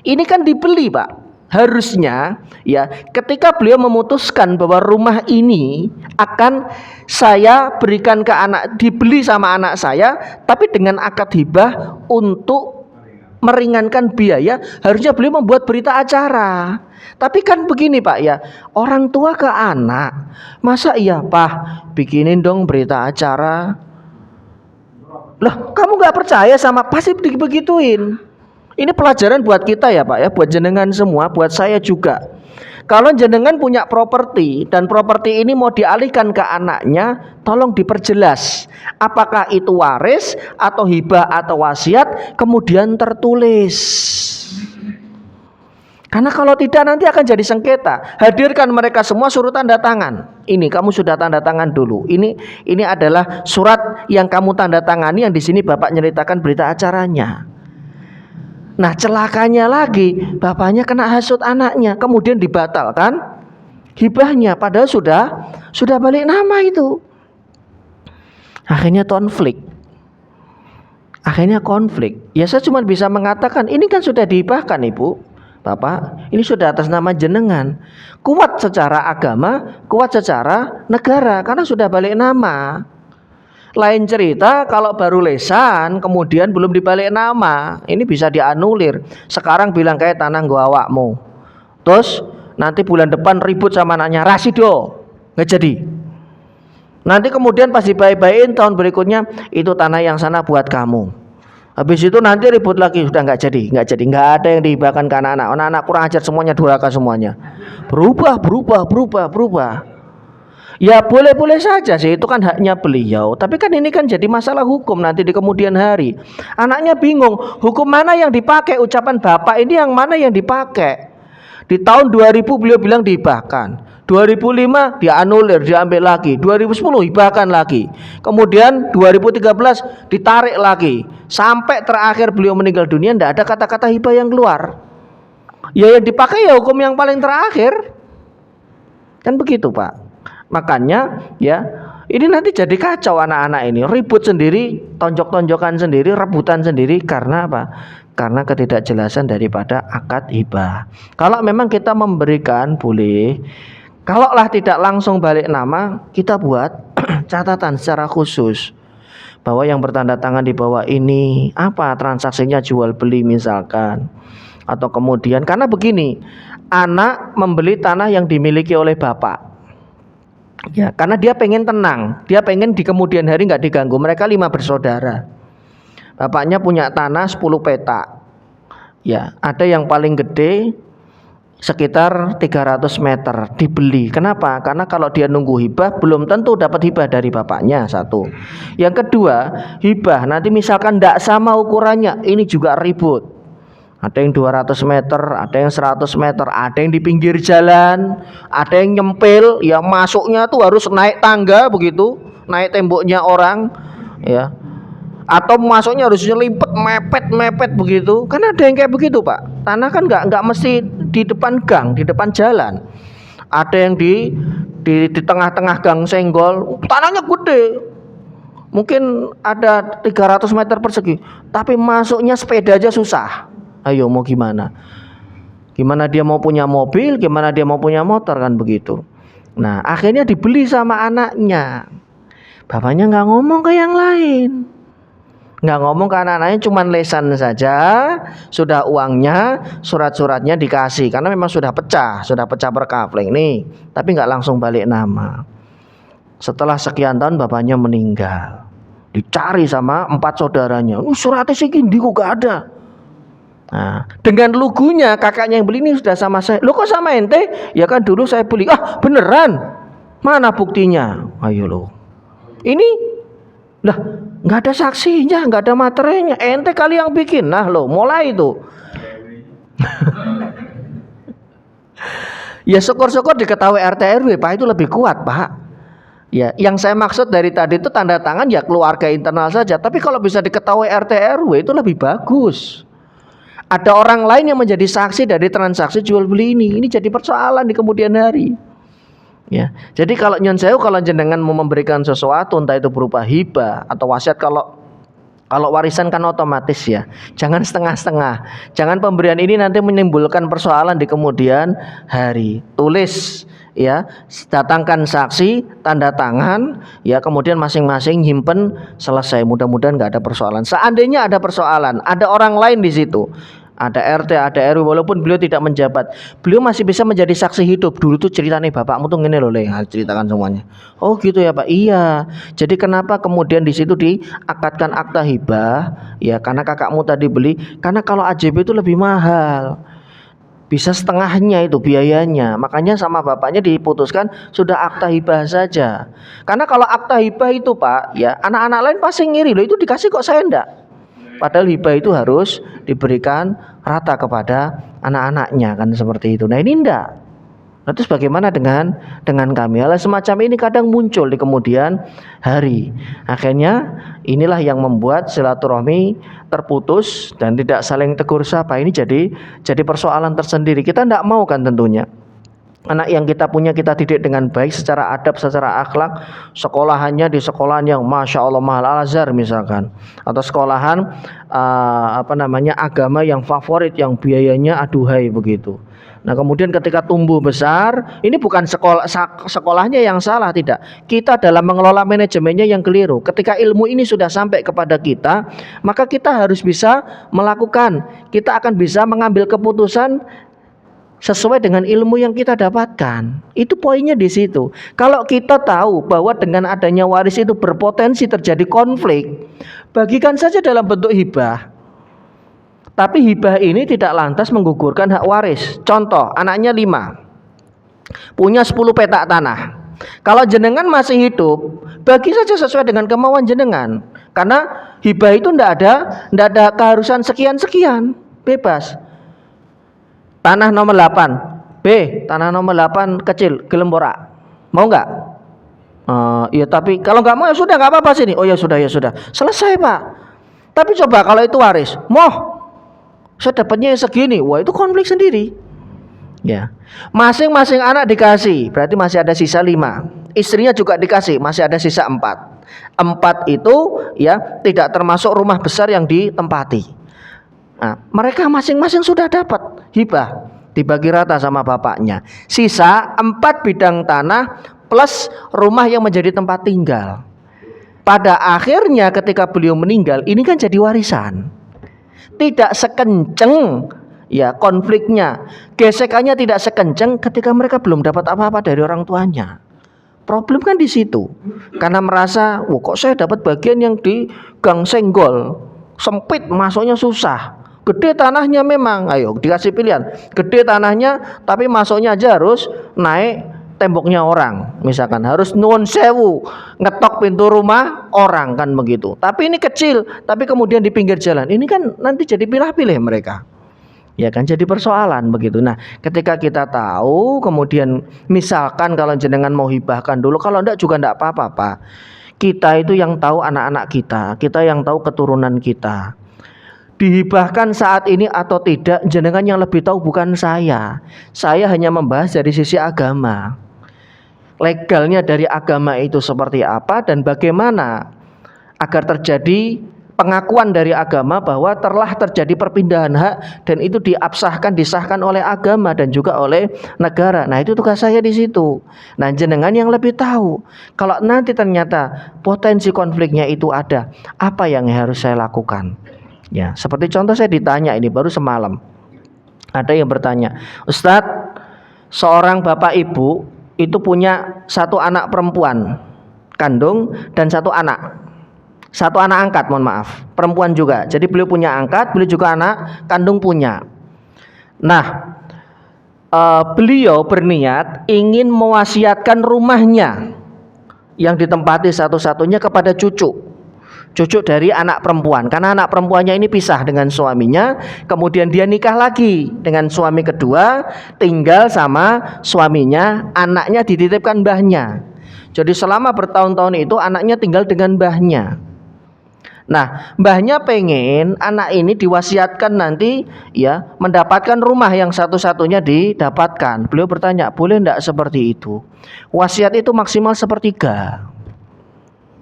Ini kan dibeli, Pak. Harusnya ya ketika beliau memutuskan bahwa rumah ini akan saya berikan ke anak, dibeli sama anak saya, tapi dengan akad hibah untuk meringankan biaya, harusnya beliau membuat berita acara. Tapi kan begini Pak ya, orang tua ke anak, masa iya Pak bikinin dong berita acara? Loh kamu gak percaya sama, pasti begituin. Ini pelajaran buat kita ya Pak ya, buat jenengan semua, buat saya juga. Kalau jenengan punya properti dan properti ini mau dialihkan ke anaknya, tolong diperjelas. Apakah itu waris atau hibah atau wasiat, kemudian tertulis. Karena kalau tidak nanti akan jadi sengketa. Hadirkan mereka semua, suruh tanda tangan. Ini kamu sudah tanda tangan dulu. Ini adalah surat yang kamu tanda tangani, yang di sini Bapak nyeritakan berita acaranya. Nah celakanya lagi, bapaknya kena hasut anaknya, kemudian dibatalkan hibahnya, padahal sudah balik nama itu. Akhirnya konflik. Ya saya cuma bisa mengatakan, ini kan sudah dihibahkan Ibu, Bapak, ini sudah atas nama jenengan. Kuat secara agama, kuat secara negara, karena sudah balik nama. Lain cerita kalau baru lesan kemudian belum dibalik nama, ini bisa dianulir. Sekarang bilang kayak tanah gua awakmu, terus nanti bulan depan ribut sama anaknya, Rasido nggak jadi. Nanti kemudian pas dibaik-baikin tahun berikutnya, itu tanah yang sana buat kamu. Habis itu nanti ribut lagi, sudah nggak jadi, nggak ada yang dihibahkan ke anak-anak. Anak-anak kurang ajar semuanya, durhaka semuanya. Berubah. Ya boleh-boleh saja sih, itu kan haknya beliau. Tapi kan ini kan jadi masalah hukum nanti di kemudian hari. Anaknya bingung, hukum mana yang dipakai, ucapan bapak ini yang mana yang dipakai. Di tahun 2000 beliau bilang dihibahkan, 2005 dianulir, diambil lagi, 2010 hibahkan lagi, kemudian 2013 ditarik lagi, sampai terakhir beliau meninggal dunia tidak ada kata-kata hibah yang keluar. Ya yang dipakai ya hukum yang paling terakhir. Kan begitu Pak. Makanya ya ini nanti jadi kacau, anak-anak ini ribut sendiri, tonjok-tonjokan sendiri, rebutan sendiri. Karena apa? Karena ketidakjelasan daripada akad hibah. Kalau memang kita memberikan boleh, kalaulah tidak langsung balik nama, kita buat catatan secara khusus bahwa yang bertanda tangan di bawah ini apa transaksinya, jual beli misalkan. Atau kemudian karena begini, anak membeli tanah yang dimiliki oleh bapak. Ya, karena dia pengen tenang, dia pengen di kemudian hari nggak diganggu. Mereka 5 bersaudara. Bapaknya punya tanah 10 petak. Ya, ada yang paling gede sekitar 300 meter dibeli. Kenapa? Karena kalau dia nunggu hibah belum tentu dapat hibah dari bapaknya, satu. Yang kedua, hibah nanti misalkan tidak sama ukurannya, ini juga ribut. Ada yang 200 meter, ada yang 100 meter, ada yang di pinggir jalan, ada yang nyempil, ya masuknya tuh harus naik tangga begitu, naik temboknya orang, ya. Atau masuknya harus nyelimpet, mepet begitu. Kan ada yang kayak begitu Pak. Tanah kan nggak mesti di depan gang, di depan jalan. Ada yang di di tengah-tengah gang senggol, tanahnya gede. Mungkin ada 300 meter persegi, tapi masuknya sepeda aja susah. Ayo mau gimana? Gimana dia mau punya mobil, gimana dia mau punya motor, kan begitu. Nah, akhirnya dibeli sama anaknya. Bapaknya nggak ngomong ke yang lain. Nggak ngomong ke anak-anaknya, cuman lesan saja. Sudah uangnya, surat-suratnya dikasih. Karena memang sudah pecah per kafling nih. Tapi nggak langsung balik nama. Setelah sekian tahun bapaknya meninggal. Dicari sama 4 saudaranya. Suratnya sih gini kok gak ada. Nah, dengan lugunya kakaknya yang beli ini sudah sama saya. Lo kok sama ente? Ya kan dulu saya beli. Ah beneran? Mana buktinya? Ayo lo. Ini lah nggak ada saksinya, nggak ada materinya. Ente kali yang bikin. Nah lo mulai itu. Ya syukur-syukur diketahui RT RW Pak, itu lebih kuat Pak. Ya, yang saya maksud dari tadi itu tanda tangan ya keluarga internal saja. Tapi kalau bisa diketahui RT RW itu lebih bagus. Ada orang lain yang menjadi saksi dari transaksi jual beli ini. Ini jadi persoalan di kemudian hari. Ya, jadi kalau nyon sewu, kalau jenengan mau memberikan sesuatu, entah itu berupa hibah atau wasiat, kalau warisan kan otomatis ya. Jangan setengah-setengah. Jangan pemberian ini nanti menimbulkan persoalan di kemudian hari. Tulis ya, datangkan saksi, tanda tangan, ya kemudian masing-masing nyimpen, selesai. Mudah-mudahan nggak ada persoalan. Seandainya ada persoalan, ada orang lain di situ, ada RT, ada RW, walaupun beliau tidak menjabat, beliau masih bisa menjadi saksi hidup. Dulu tuh ceritanya bapakmu tuh ngene loh, ceritakan semuanya. Oh gitu ya Pak. Iya. Jadi kenapa kemudian di situ diakadkan akta hibah? Ya karena kakakmu tadi beli, karena kalau AJB itu lebih mahal. Bisa setengahnya itu biayanya. Makanya sama bapaknya diputuskan sudah akta hibah saja. Karena kalau akta hibah itu Pak, ya anak-anak lain pasti ngiri loh, itu dikasih kok saya enggak. Padahal hibah itu harus diberikan rata kepada anak-anaknya kan seperti itu. Nah ini enggak. Nah, terus bagaimana dengan kami? Hal semacam ini kadang muncul di kemudian hari. Akhirnya inilah yang membuat silaturahmi terputus dan tidak saling tegur sapa. Ini jadi persoalan tersendiri. Kita tidak mau kan tentunya. Anak yang kita punya kita didik dengan baik secara adab, secara akhlak, sekolahannya di sekolahan yang Masya Allah mahal, Al-Azhar misalkan, atau sekolahan agama yang favorit, yang biayanya aduhai begitu. Nah kemudian ketika tumbuh besar, ini bukan sekolahnya yang salah, tidak. Kita dalam mengelola manajemennya yang keliru. Ketika ilmu ini sudah sampai kepada kita, maka kita harus bisa melakukan. Kita akan bisa mengambil keputusan sesuai dengan ilmu yang kita dapatkan. Itu poinnya di situ. Kalau kita tahu bahwa dengan adanya waris itu berpotensi terjadi konflik, bagikan saja dalam bentuk hibah. Tapi hibah ini tidak lantas menggugurkan hak waris. Contoh, anaknya 5, punya 10 petak tanah. Kalau jenengan masih hidup, bagi saja sesuai dengan kemauan jenengan. Karena hibah itu tidak ada keharusan sekian-sekian, bebas. Tanah nomor 8 B, tanah nomor 8 kecil, gelem ora? Mau nggak? Iya tapi kalau nggak mau ya sudah, nggak apa-apa sini. Oh ya sudah, selesai Pak. Tapi coba kalau itu waris, saya dapatnya segini, wah itu konflik sendiri. Ya, masing-masing anak dikasih, berarti masih ada sisa 5. Istrinya juga dikasih, masih ada sisa 4. 4 itu ya tidak termasuk rumah besar yang ditempati. Nah, mereka masing-masing sudah dapat hibah, dibagi rata sama bapaknya. Sisa 4 bidang tanah plus rumah yang menjadi tempat tinggal. Pada akhirnya ketika beliau meninggal, ini kan jadi warisan. Tidak sekenceng ya konfliknya, gesekannya tidak sekenceng ketika mereka belum dapat apa-apa dari orang tuanya. Problem kan di situ. Karena merasa, kok saya dapat bagian yang di gang senggol, sempit, masuknya susah. Gede tanahnya memang, ayo dikasih pilihan. Gede tanahnya tapi masuknya aja harus naik temboknya orang. Misalkan harus nuwun sewu, ngetok pintu rumah orang kan begitu. Tapi ini kecil, tapi kemudian di pinggir jalan. Ini kan nanti jadi pilih-pilih mereka. Ya kan jadi persoalan begitu. Nah, ketika kita tahu kemudian misalkan kalau jenengan mau hibahkan dulu, kalau enggak juga enggak apa-apa, Pak. Kita itu yang tahu anak-anak kita yang tahu keturunan kita. Dihibahkan saat ini atau tidak, jenengan yang lebih tahu bukan saya. Saya hanya membahas dari sisi agama. legalnya dari agama itu seperti apa dan bagaimana agar terjadi pengakuan dari agama bahwa telah terjadi perpindahan hak dan itu disahkan oleh agama dan juga oleh negara. Nah, itu tugas saya di situ. Nah, jenengan yang lebih tahu. Kalau nanti ternyata potensi konfliknya itu ada, apa yang harus saya lakukan? Ya, seperti contoh saya ditanya ini baru semalam. Ada yang bertanya, Ustadz, seorang bapak ibu itu punya satu anak perempuan kandung dan satu anak angkat, mohon maaf, perempuan juga. Jadi beliau punya angkat, beliau juga anak kandung punya. Nah, beliau berniat ingin mewasiatkan rumahnya yang ditempati satu-satunya kepada cucu dari anak perempuan, karena anak perempuannya ini pisah dengan suaminya, kemudian dia nikah lagi dengan suami kedua, tinggal sama suaminya, anaknya dititipkan mbahnya. Jadi selama bertahun-tahun itu anaknya tinggal dengan mbahnya. Nah, mbahnya pengen anak ini diwasiatkan nanti ya mendapatkan rumah yang satu-satunya didapatkan. Beliau bertanya, boleh enggak seperti itu? Wasiat itu maksimal sepertiga.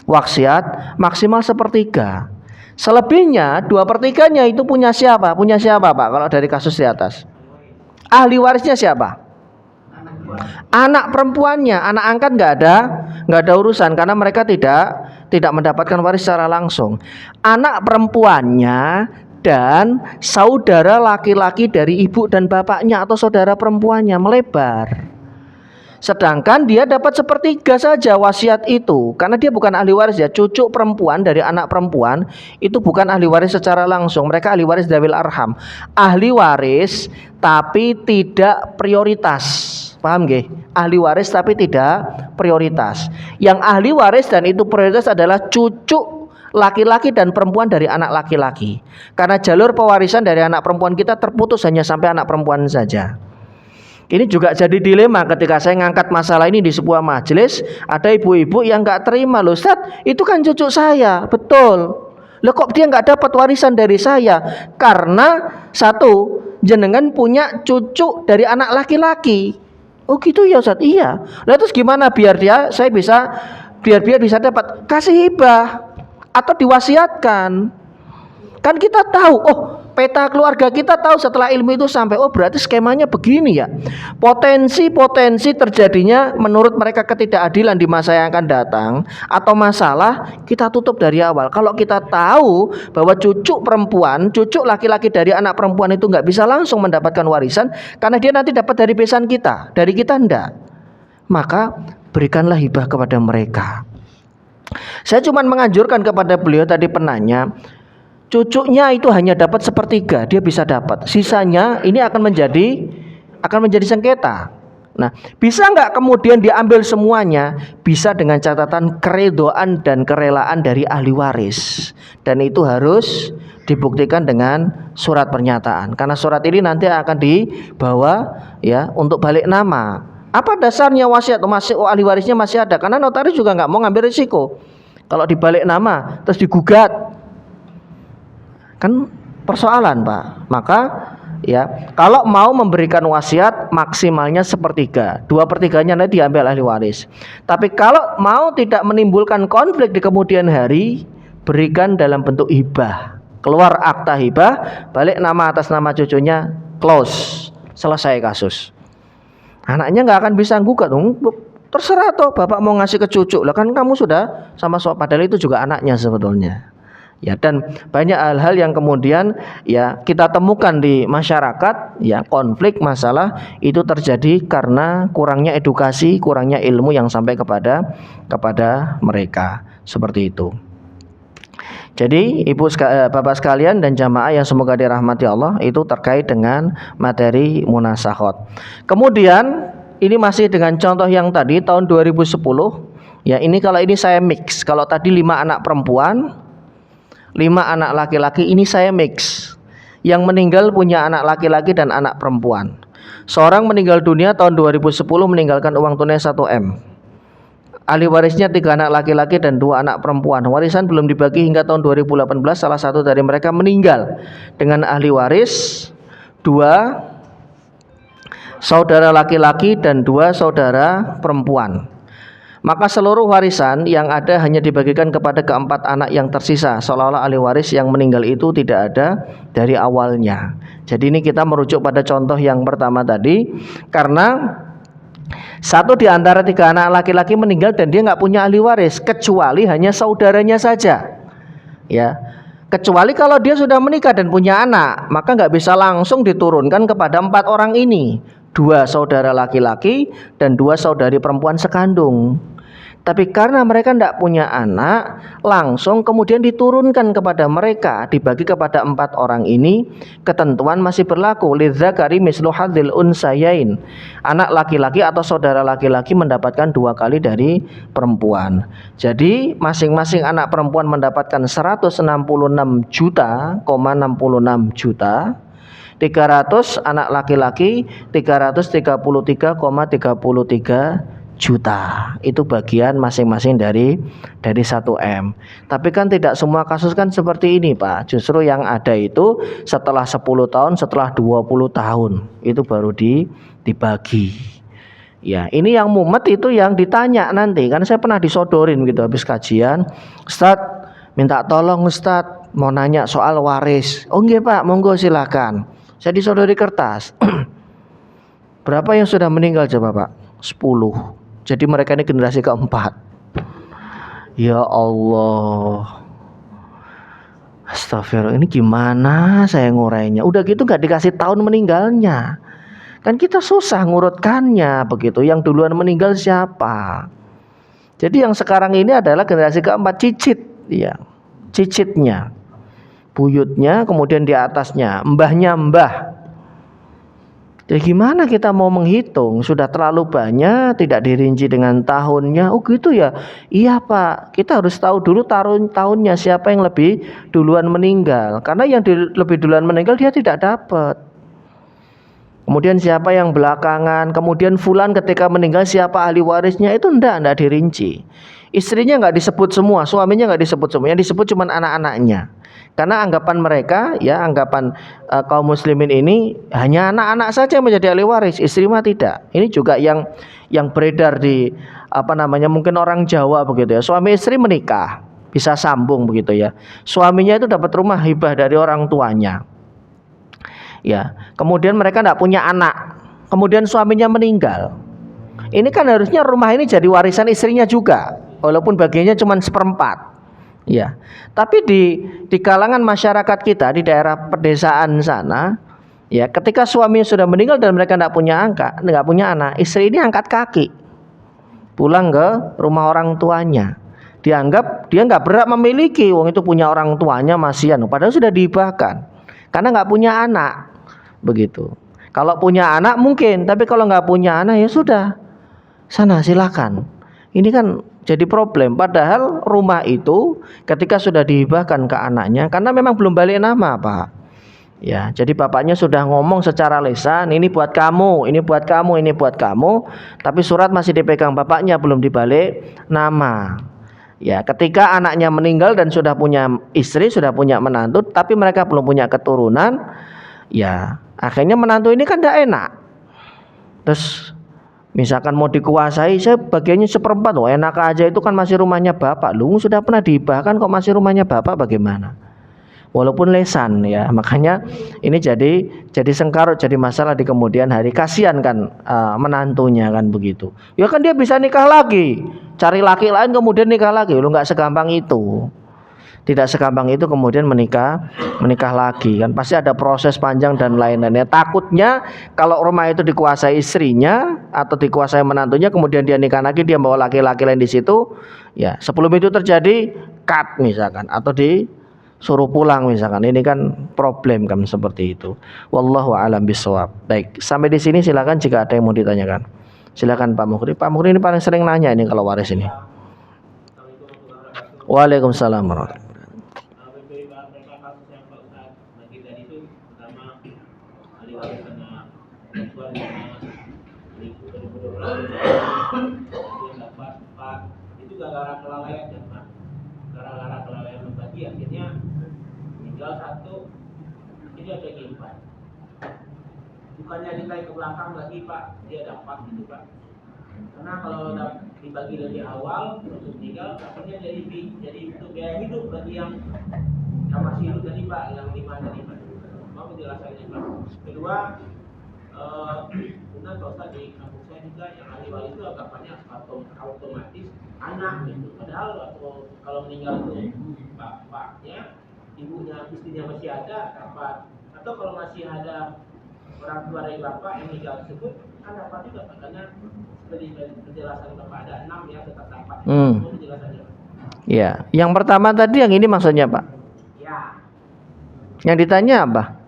Wasiat maksimal sepertiga. Selebihnya 2/3 itu punya siapa? Punya siapa, Pak? Kalau dari kasus di atas, ahli warisnya siapa? Anak perempuannya. Anak angkat nggak ada urusan karena mereka tidak mendapatkan waris secara langsung. Anak perempuannya dan saudara laki-laki dari ibu dan bapaknya atau saudara perempuannya melebar. Sedangkan dia dapat 1/3 saja wasiat itu, karena dia bukan ahli waris ya. Cucu perempuan dari anak perempuan itu bukan ahli waris secara langsung, mereka ahli waris dzawil arham. Ahli waris tapi tidak prioritas. Paham nggih? Ahli waris tapi tidak prioritas. Yang ahli waris dan itu prioritas adalah cucu laki-laki dan perempuan dari anak laki-laki. Karena jalur pewarisan dari anak perempuan kita terputus hanya sampai anak perempuan saja. Ini juga jadi dilema ketika saya ngangkat masalah ini di sebuah majelis. Ada ibu-ibu yang nggak terima, loh Ustaz, itu kan cucu saya. Betul. Loh kok dia nggak dapat warisan dari saya? Karena satu, jenengan punya cucu dari anak laki-laki. Oh gitu ya Ustaz? Iya. Lah terus gimana biar dia bisa dapat? Kasih hibah atau diwasiatkan. Kan kita tahu, oh peta keluarga kita tahu setelah ilmu itu sampai, oh berarti skemanya begini ya. Potensi terjadinya menurut mereka ketidakadilan di masa yang akan datang atau masalah kita tutup dari awal. Kalau kita tahu bahwa cucu laki-laki dari anak perempuan itu nggak bisa langsung mendapatkan warisan karena dia nanti dapat dari besan kita, dari kita enggak, maka berikanlah hibah kepada mereka. Saya cuma menganjurkan kepada beliau tadi penanya, cucunya itu hanya dapat 1/3, dia bisa dapat. Sisanya ini akan menjadi sengketa. Nah, bisa nggak kemudian diambil semuanya? Bisa dengan catatan keredoan dan kerelaan dari ahli waris. Dan itu harus dibuktikan dengan surat pernyataan. Karena surat ini nanti akan dibawa ya untuk balik nama. Apa dasarnya wasiat? Ahli warisnya masih ada. Karena notaris juga nggak mau ngambil risiko. Kalau dibalik nama terus digugat, kan persoalan Pak. Maka ya kalau mau memberikan wasiat maksimalnya 1/3, 2/3-nya nanti diambil ahli waris. Tapi kalau mau tidak menimbulkan konflik di kemudian hari, berikan dalam bentuk hibah. Keluar akta hibah, balik nama atas nama cucunya, close, selesai kasus. Anaknya nggak akan bisa gugat dong. Terserah toh bapak mau ngasih ke cucu, lah kan kamu sudah sama padahal itu juga anaknya sebetulnya. Ya, dan banyak hal-hal yang kemudian ya kita temukan di masyarakat, ya konflik masalah itu terjadi karena kurangnya edukasi, kurangnya ilmu yang sampai kepada mereka, seperti itu. Jadi bapak sekalian dan jamaah yang semoga dirahmati Allah, itu terkait dengan materi munasakhot. Kemudian ini masih dengan contoh yang tadi tahun 2010. Ya, ini kalau ini saya mix. Kalau tadi 5 anak perempuan, 5 anak laki-laki, ini saya mix. Yang meninggal punya anak laki-laki dan anak perempuan. Seorang meninggal dunia tahun 2010 meninggalkan uang tunai 1M. Ahli warisnya 3 anak laki-laki dan 2 anak perempuan. Warisan belum dibagi hingga tahun 2018. Salah satu dari mereka meninggal dengan ahli waris 2 saudara laki-laki dan 2 saudara perempuan. maka seluruh warisan yang ada hanya dibagikan kepada keempat anak yang tersisa, seolah-olah ahli waris yang meninggal itu tidak ada dari awalnya. Jadi ini kita merujuk pada contoh yang pertama tadi, karena satu di antara tiga anak laki-laki meninggal dan dia nggak punya ahli waris kecuali hanya saudaranya saja, ya. Kecuali kalau dia sudah menikah dan punya anak, maka nggak bisa langsung diturunkan kepada empat orang ini, dua saudara laki-laki dan dua saudari perempuan sekandung. Tapi karena mereka tidak punya anak, langsung kemudian diturunkan kepada mereka, dibagi kepada empat orang ini. Ketentuan masih berlaku, lidzakari mislu hadzil unsayain. Anak laki-laki atau saudara laki-laki mendapatkan dua kali dari perempuan. Jadi masing-masing anak perempuan mendapatkan 166 juta, 66 juta. 300 anak laki-laki 333,33 juta. Itu bagian masing-masing dari 1M. Tapi kan tidak semua kasus kan seperti ini, Pak. Justru yang ada itu setelah 10 tahun, setelah 20 tahun itu baru dibagi. Ya, ini yang mumet itu yang ditanya nanti. Kan saya pernah disodorin gitu habis kajian. Ustadz, minta tolong Ustadz, mau nanya soal waris. Oh nggih Pak, monggo silakan. Saya disodori kertas. Berapa yang sudah meninggal coba Pak? 10. Jadi mereka ini generasi keempat. Ya Allah, astagfirullah, ini gimana saya ngurainya? Udah gitu gak dikasih tahun meninggalnya. Kan kita susah ngurutkannya begitu. Yang duluan meninggal siapa? Jadi yang sekarang ini adalah generasi keempat, cicit, ya, cicitnya, buyutnya, kemudian di atasnya mbahnya mbah. Ya gimana kita mau menghitung? Sudah terlalu banyak, tidak dirinci dengan tahunnya. Oh gitu ya? Iya Pak, kita harus tahu dulu tahunnya siapa yang lebih duluan meninggal. Karena yang lebih duluan meninggal dia tidak dapat. Kemudian siapa yang belakangan, kemudian fulan ketika meninggal siapa ahli warisnya, itu enggak dirinci. Istrinya enggak disebut semua, suaminya enggak disebut semua, yang disebut cuma anak-anaknya. Karena anggapan mereka, ya anggapan kaum muslimin ini hanya anak-anak saja yang menjadi ahli waris, istri mah tidak. Ini juga yang beredar di mungkin orang Jawa begitu ya. Suami istri menikah, bisa sambung begitu ya. Suaminya itu dapat rumah hibah dari orang tuanya. Ya, kemudian mereka tidak punya anak. Kemudian suaminya meninggal. Ini kan harusnya rumah ini jadi warisan istrinya juga, walaupun bagiannya cuma seperempat. Ya, tapi di kalangan masyarakat kita di daerah pedesaan sana, ya, ketika suami sudah meninggal dan mereka tidak punya anak, istri ini angkat kaki, pulang ke rumah orang tuanya. Dianggap dia nggak berhak memiliki, wong itu punya orang tuanya masih padahal sudah dihibahkan, karena nggak punya anak, begitu. Kalau punya anak mungkin, tapi kalau nggak punya anak ya sudah, sana silakan. Ini kan jadi problem. Padahal rumah itu ketika sudah dihibahkan ke anaknya, karena memang belum balik nama Pak. Ya, jadi bapaknya sudah ngomong secara lisan, ini buat kamu, ini buat kamu, ini buat kamu. Tapi surat masih dipegang bapaknya, belum dibalik nama. Ya, ketika anaknya meninggal dan sudah punya istri, sudah punya menantu, tapi mereka belum punya keturunan, ya akhirnya menantu ini kan tidak enak. Terus misalkan mau dikuasai, saya bagiannya seperempat, enak aja, itu kan masih rumahnya bapak. Lu sudah pernah dihibahkan kok masih rumahnya bapak, bagaimana? Walaupun lesan ya, makanya ini jadi sengkarut, jadi masalah di kemudian hari. Kasihan kan menantunya kan begitu. Ya kan dia bisa nikah lagi, cari laki lain kemudian nikah lagi. Lu nggak segampang itu. Tidak segampang itu kemudian menikah lagi kan, pasti ada proses panjang dan lain-lainnya. Takutnya kalau rumah itu dikuasai istrinya atau dikuasai menantunya, kemudian dia nikah lagi, dia bawa laki-laki lain di situ, ya sebelum itu terjadi cut misalkan, atau disuruh pulang misalkan. Ini kan problem kan seperti itu. Wallahu a'lam bishawab. Baik, sampai di sini silakan jika ada yang mau ditanyakan. Silakan Pak Mukhri. Pak Mukhri ini paling sering nanya ini kalau waris ini. Waalaikumsalam warahmatullahi wabarakatuh. Itu gara-gara kelalaian ya Pak, gara-gara kelalaian membagi akhirnya meninggal satu, ini ada kehidupan, bukannya ditarik ke belakang lagi Pak, dia dapat gitu Pak. Karena kalau udah dibagi dari awal untuk meninggal, dapatnya jadi itu biaya hidup bagi yang masih hidup tadi Pak, yang 5 tadi Pak. Mau penjelasannya Pak. Kedua, benar Pak Ustaz, di kampung saya juga yang ahli waris itu anggapannya otomatis anak gitu. Padahal kalau meninggal itu bapaknya, ibunya, istrinya masih ada dapat, atau kalau masih ada orang tua dari bapak yang meninggal tersebut kan dapat juga Pak. Karena seperti penjelasan Bapak ada 6 ya tetap dapat. Itu penjelasannya Pak. Ya, yang pertama tadi yang ini maksudnya Pak. Ya, Yang ditanya apa?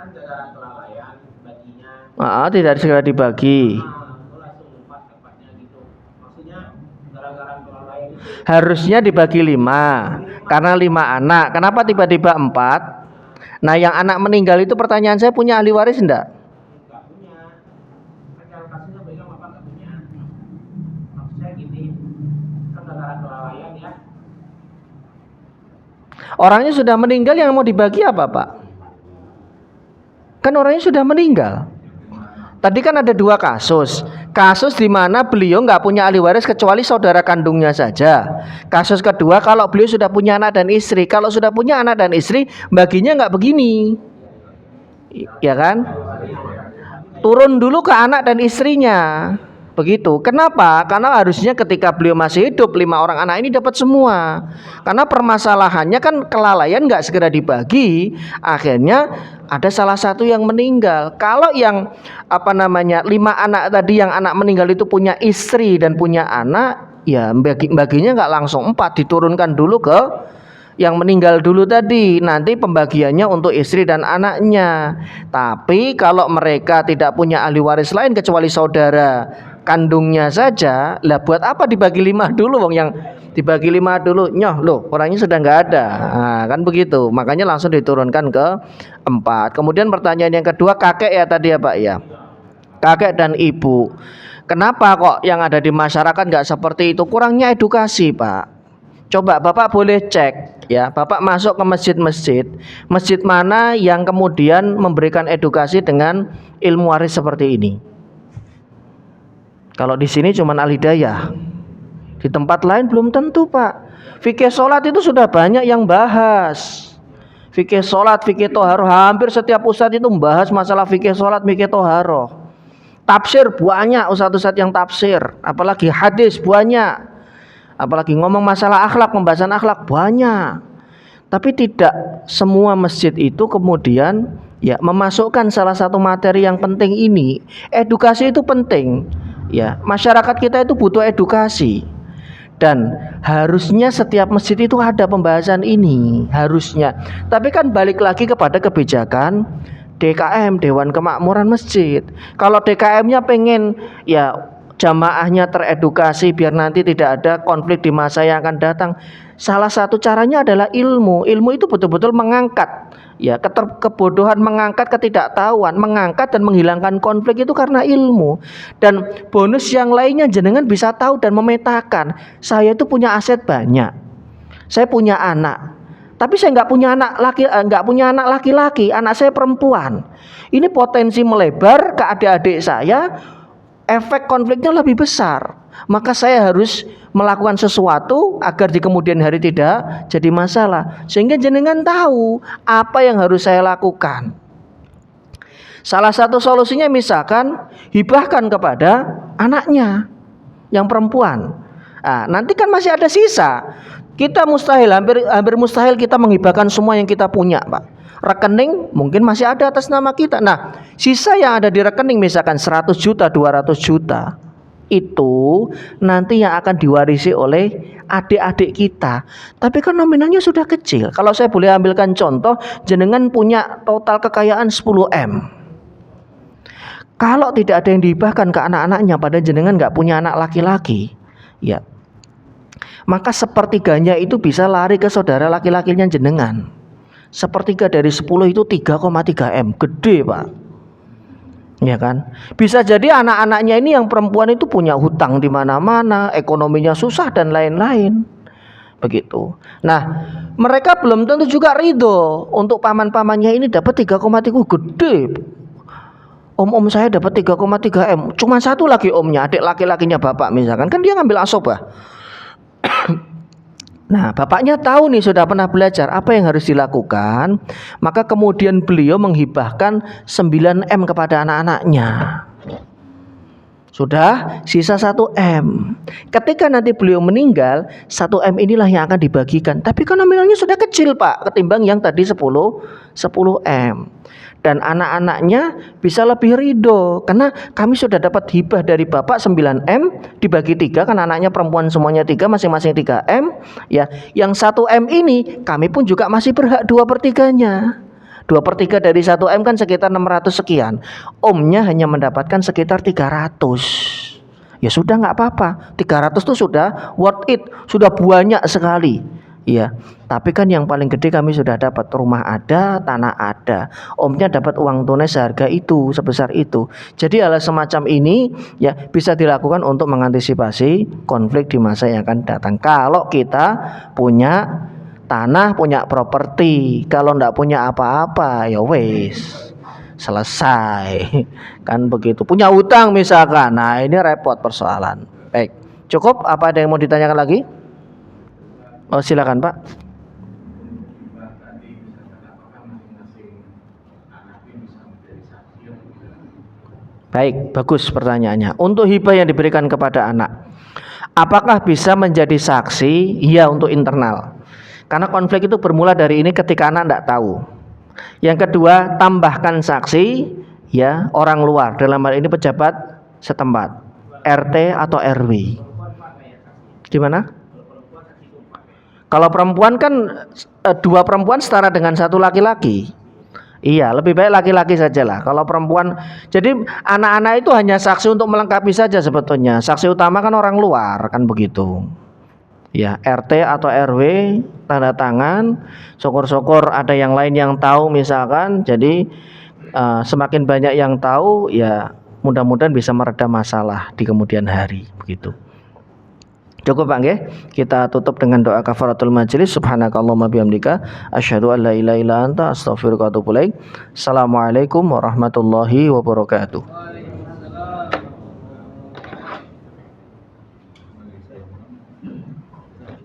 kan gara-gara kelalaian baginya. Tidak segera dibagi. Itu langsung lompat tepatnya gitu. Maksudnya gara-gara kelalaian itu Harusnya dibagi 5 karena 5 anak. Kenapa tiba-tiba 4? Nah, yang anak meninggal itu pertanyaan saya, punya ahli waris enggak? nggak punya. Kan cara kasusnya pegang bapak nggak punya. Maksud saya gini, kan gara-gara kelalaian ya. Orangnya sudah meninggal, yang mau dibagi apa Pak? Kan orangnya sudah meninggal. Tadi kan ada 2 kasus. Kasus di mana beliau nggak punya ahli waris kecuali saudara kandungnya saja. Kasus kedua, kalau beliau sudah punya anak dan istri. Kalau sudah punya anak dan istri, baginya nggak begini, ya kan? Turun dulu ke anak dan istrinya. Begitu. Kenapa? Karena harusnya ketika beliau masih hidup 5 orang anak ini dapat semua. Karena permasalahannya kan kelalaian nggak segera dibagi, akhirnya ada salah satu yang meninggal. Kalau yang 5 anak tadi, yang anak meninggal itu punya istri dan punya anak, ya baginya nggak langsung 4, diturunkan dulu ke yang meninggal dulu tadi, nanti pembagiannya untuk istri dan anaknya. Tapi kalau mereka tidak punya ahli waris lain kecuali saudara kandungnya saja, lah buat apa dibagi 5 dulu, wong yang dibagi 5 dulu nyoh loh orangnya sudah nggak ada. Nah, kan begitu, makanya langsung diturunkan ke 4. Kemudian pertanyaan yang kedua, kakek ya tadi ya Pak ya, kakek dan ibu. Kenapa kok yang ada di masyarakat nggak seperti itu? Kurangnya edukasi Pak. Coba Bapak boleh cek ya, Bapak masuk ke masjid-masjid, masjid mana yang kemudian memberikan edukasi dengan ilmu waris seperti ini. Kalau di sini cuma Al-Hidayah, di tempat lain belum tentu Pak. Fikih sholat itu sudah banyak yang bahas. Fikih sholat, fikih toharoh, hampir setiap ustadz itu membahas masalah fikih sholat, fikih toharoh. Tafsir banyak ustadz-ustadz yang tafsir, apalagi hadis banyak. Apalagi ngomong masalah akhlak, pembahasan akhlak banyak. Tapi tidak semua masjid itu kemudian ya memasukkan salah satu materi yang penting ini. Edukasi itu penting. Ya, masyarakat kita itu butuh edukasi. Dan harusnya setiap masjid itu ada pembahasan ini, harusnya. Tapi kan balik lagi kepada kebijakan DKM, Dewan Kemakmuran Masjid. Kalau DKM-nya pengen ya jamaahnya teredukasi biar nanti tidak ada konflik di masa yang akan datang, salah satu caranya adalah ilmu. Ilmu itu betul-betul mengangkat ya kebodohan, mengangkat ketidaktahuan, mengangkat dan menghilangkan konflik itu karena ilmu. Dan bonus yang lainnya, jenengan bisa tahu dan memetakan, saya itu punya aset banyak, saya punya anak, tapi saya nggak punya anak laki-laki, anak saya perempuan. Ini potensi melebar ke adik-adik saya, efek konfliknya lebih besar. Maka saya harus melakukan sesuatu agar di kemudian hari tidak jadi masalah, sehingga jenengan tahu apa yang harus saya lakukan. Salah satu solusinya misalkan hibahkan kepada anaknya yang perempuan. Nah, nanti kan masih ada sisa. Kita hampir mustahil kita menghibahkan semua yang kita punya, Pak. Rekening mungkin masih ada atas nama kita. Nah, sisa yang ada di rekening misalkan 100 juta, 200 juta, itu nanti yang akan diwarisi oleh adik-adik kita. Tapi kan nominalnya sudah kecil. Kalau saya boleh ambilkan contoh, jenengan punya total kekayaan 10 M. Kalau tidak ada yang dihibahkan ke anak-anaknya, pada jenengan nggak punya anak laki-laki, ya, maka sepertiganya itu bisa lari ke saudara laki-lakinya jenengan. Sepertiga dari 10 itu 3,3 M, gede Pak. Ya kan? Bisa jadi anak-anaknya ini yang perempuan itu punya hutang di mana-mana, ekonominya susah dan lain-lain. Begitu. Nah, mereka belum tentu juga ridho untuk paman-pamannya ini dapat 3,3, gede. Om saya dapat 3,3 M, cuma satu lagi omnya, adik laki-lakinya bapak misalkan, kan dia ngambil asobah. Nah, bapaknya tahu nih, sudah pernah belajar apa yang harus dilakukan, maka kemudian beliau menghibahkan 9 M kepada anak-anaknya. Sudah sisa 1 M. Ketika nanti beliau meninggal, 1 M inilah yang akan dibagikan. Tapi kan nominalnya sudah kecil, Pak, ketimbang yang tadi 10 M. Dan anak-anaknya bisa lebih ridho karena kami sudah dapat hibah dari bapak 9 M dibagi 3, kan anaknya perempuan semuanya 3, masing-masing 3 M. Ya, yang 1 M ini kami pun juga masih berhak 2/3-nya. 2/3 dari 1 M kan sekitar 600 sekian. Omnya hanya mendapatkan sekitar 300. Ya sudah, nggak apa-apa. 300 itu sudah worth it, sudah banyak sekali. Iya, tapi kan yang paling gede kami sudah dapat, rumah ada, tanah ada. Omnya dapat uang tunai seharga itu, sebesar itu. Jadi hal semacam ini ya bisa dilakukan untuk mengantisipasi konflik di masa yang akan datang. Kalau kita punya tanah, punya properti, kalau ndak punya apa-apa ya wes, selesai. Kan begitu. Punya utang misalkan, nah ini repot persoalan. Baik, cukup. Apa ada yang mau ditanyakan lagi? Oh, silakan Pak. Baik, bagus pertanyaannya. Untuk hibah yang diberikan kepada anak, apakah bisa menjadi saksi? Iya, untuk internal. Karena konflik itu bermula dari ini ketika anak tidak tahu. Yang kedua, tambahkan saksi, ya, orang luar. Dalam hal ini pejabat setempat, RT atau RW. Gimana? Kalau perempuan kan 2 perempuan setara dengan 1 laki-laki. Iya, lebih baik laki-laki sajalah. Kalau perempuan, jadi anak-anak itu hanya saksi untuk melengkapi saja sebetulnya. Saksi utama kan orang luar, kan begitu. Ya, RT atau RW tanda tangan. Syukur-syukur ada yang lain yang tahu misalkan. Jadi semakin banyak yang tahu, ya mudah-mudahan bisa meredam masalah di kemudian hari, begitu. Cukup Pak nggih. Kita tutup dengan doa kafaratul majelis. Subhanakallahumma bihamdika asyhadu an la ilaha illa anta astaghfiruka wa atubu ilaik. Assalamualaikum warahmatullahi wabarakatuh.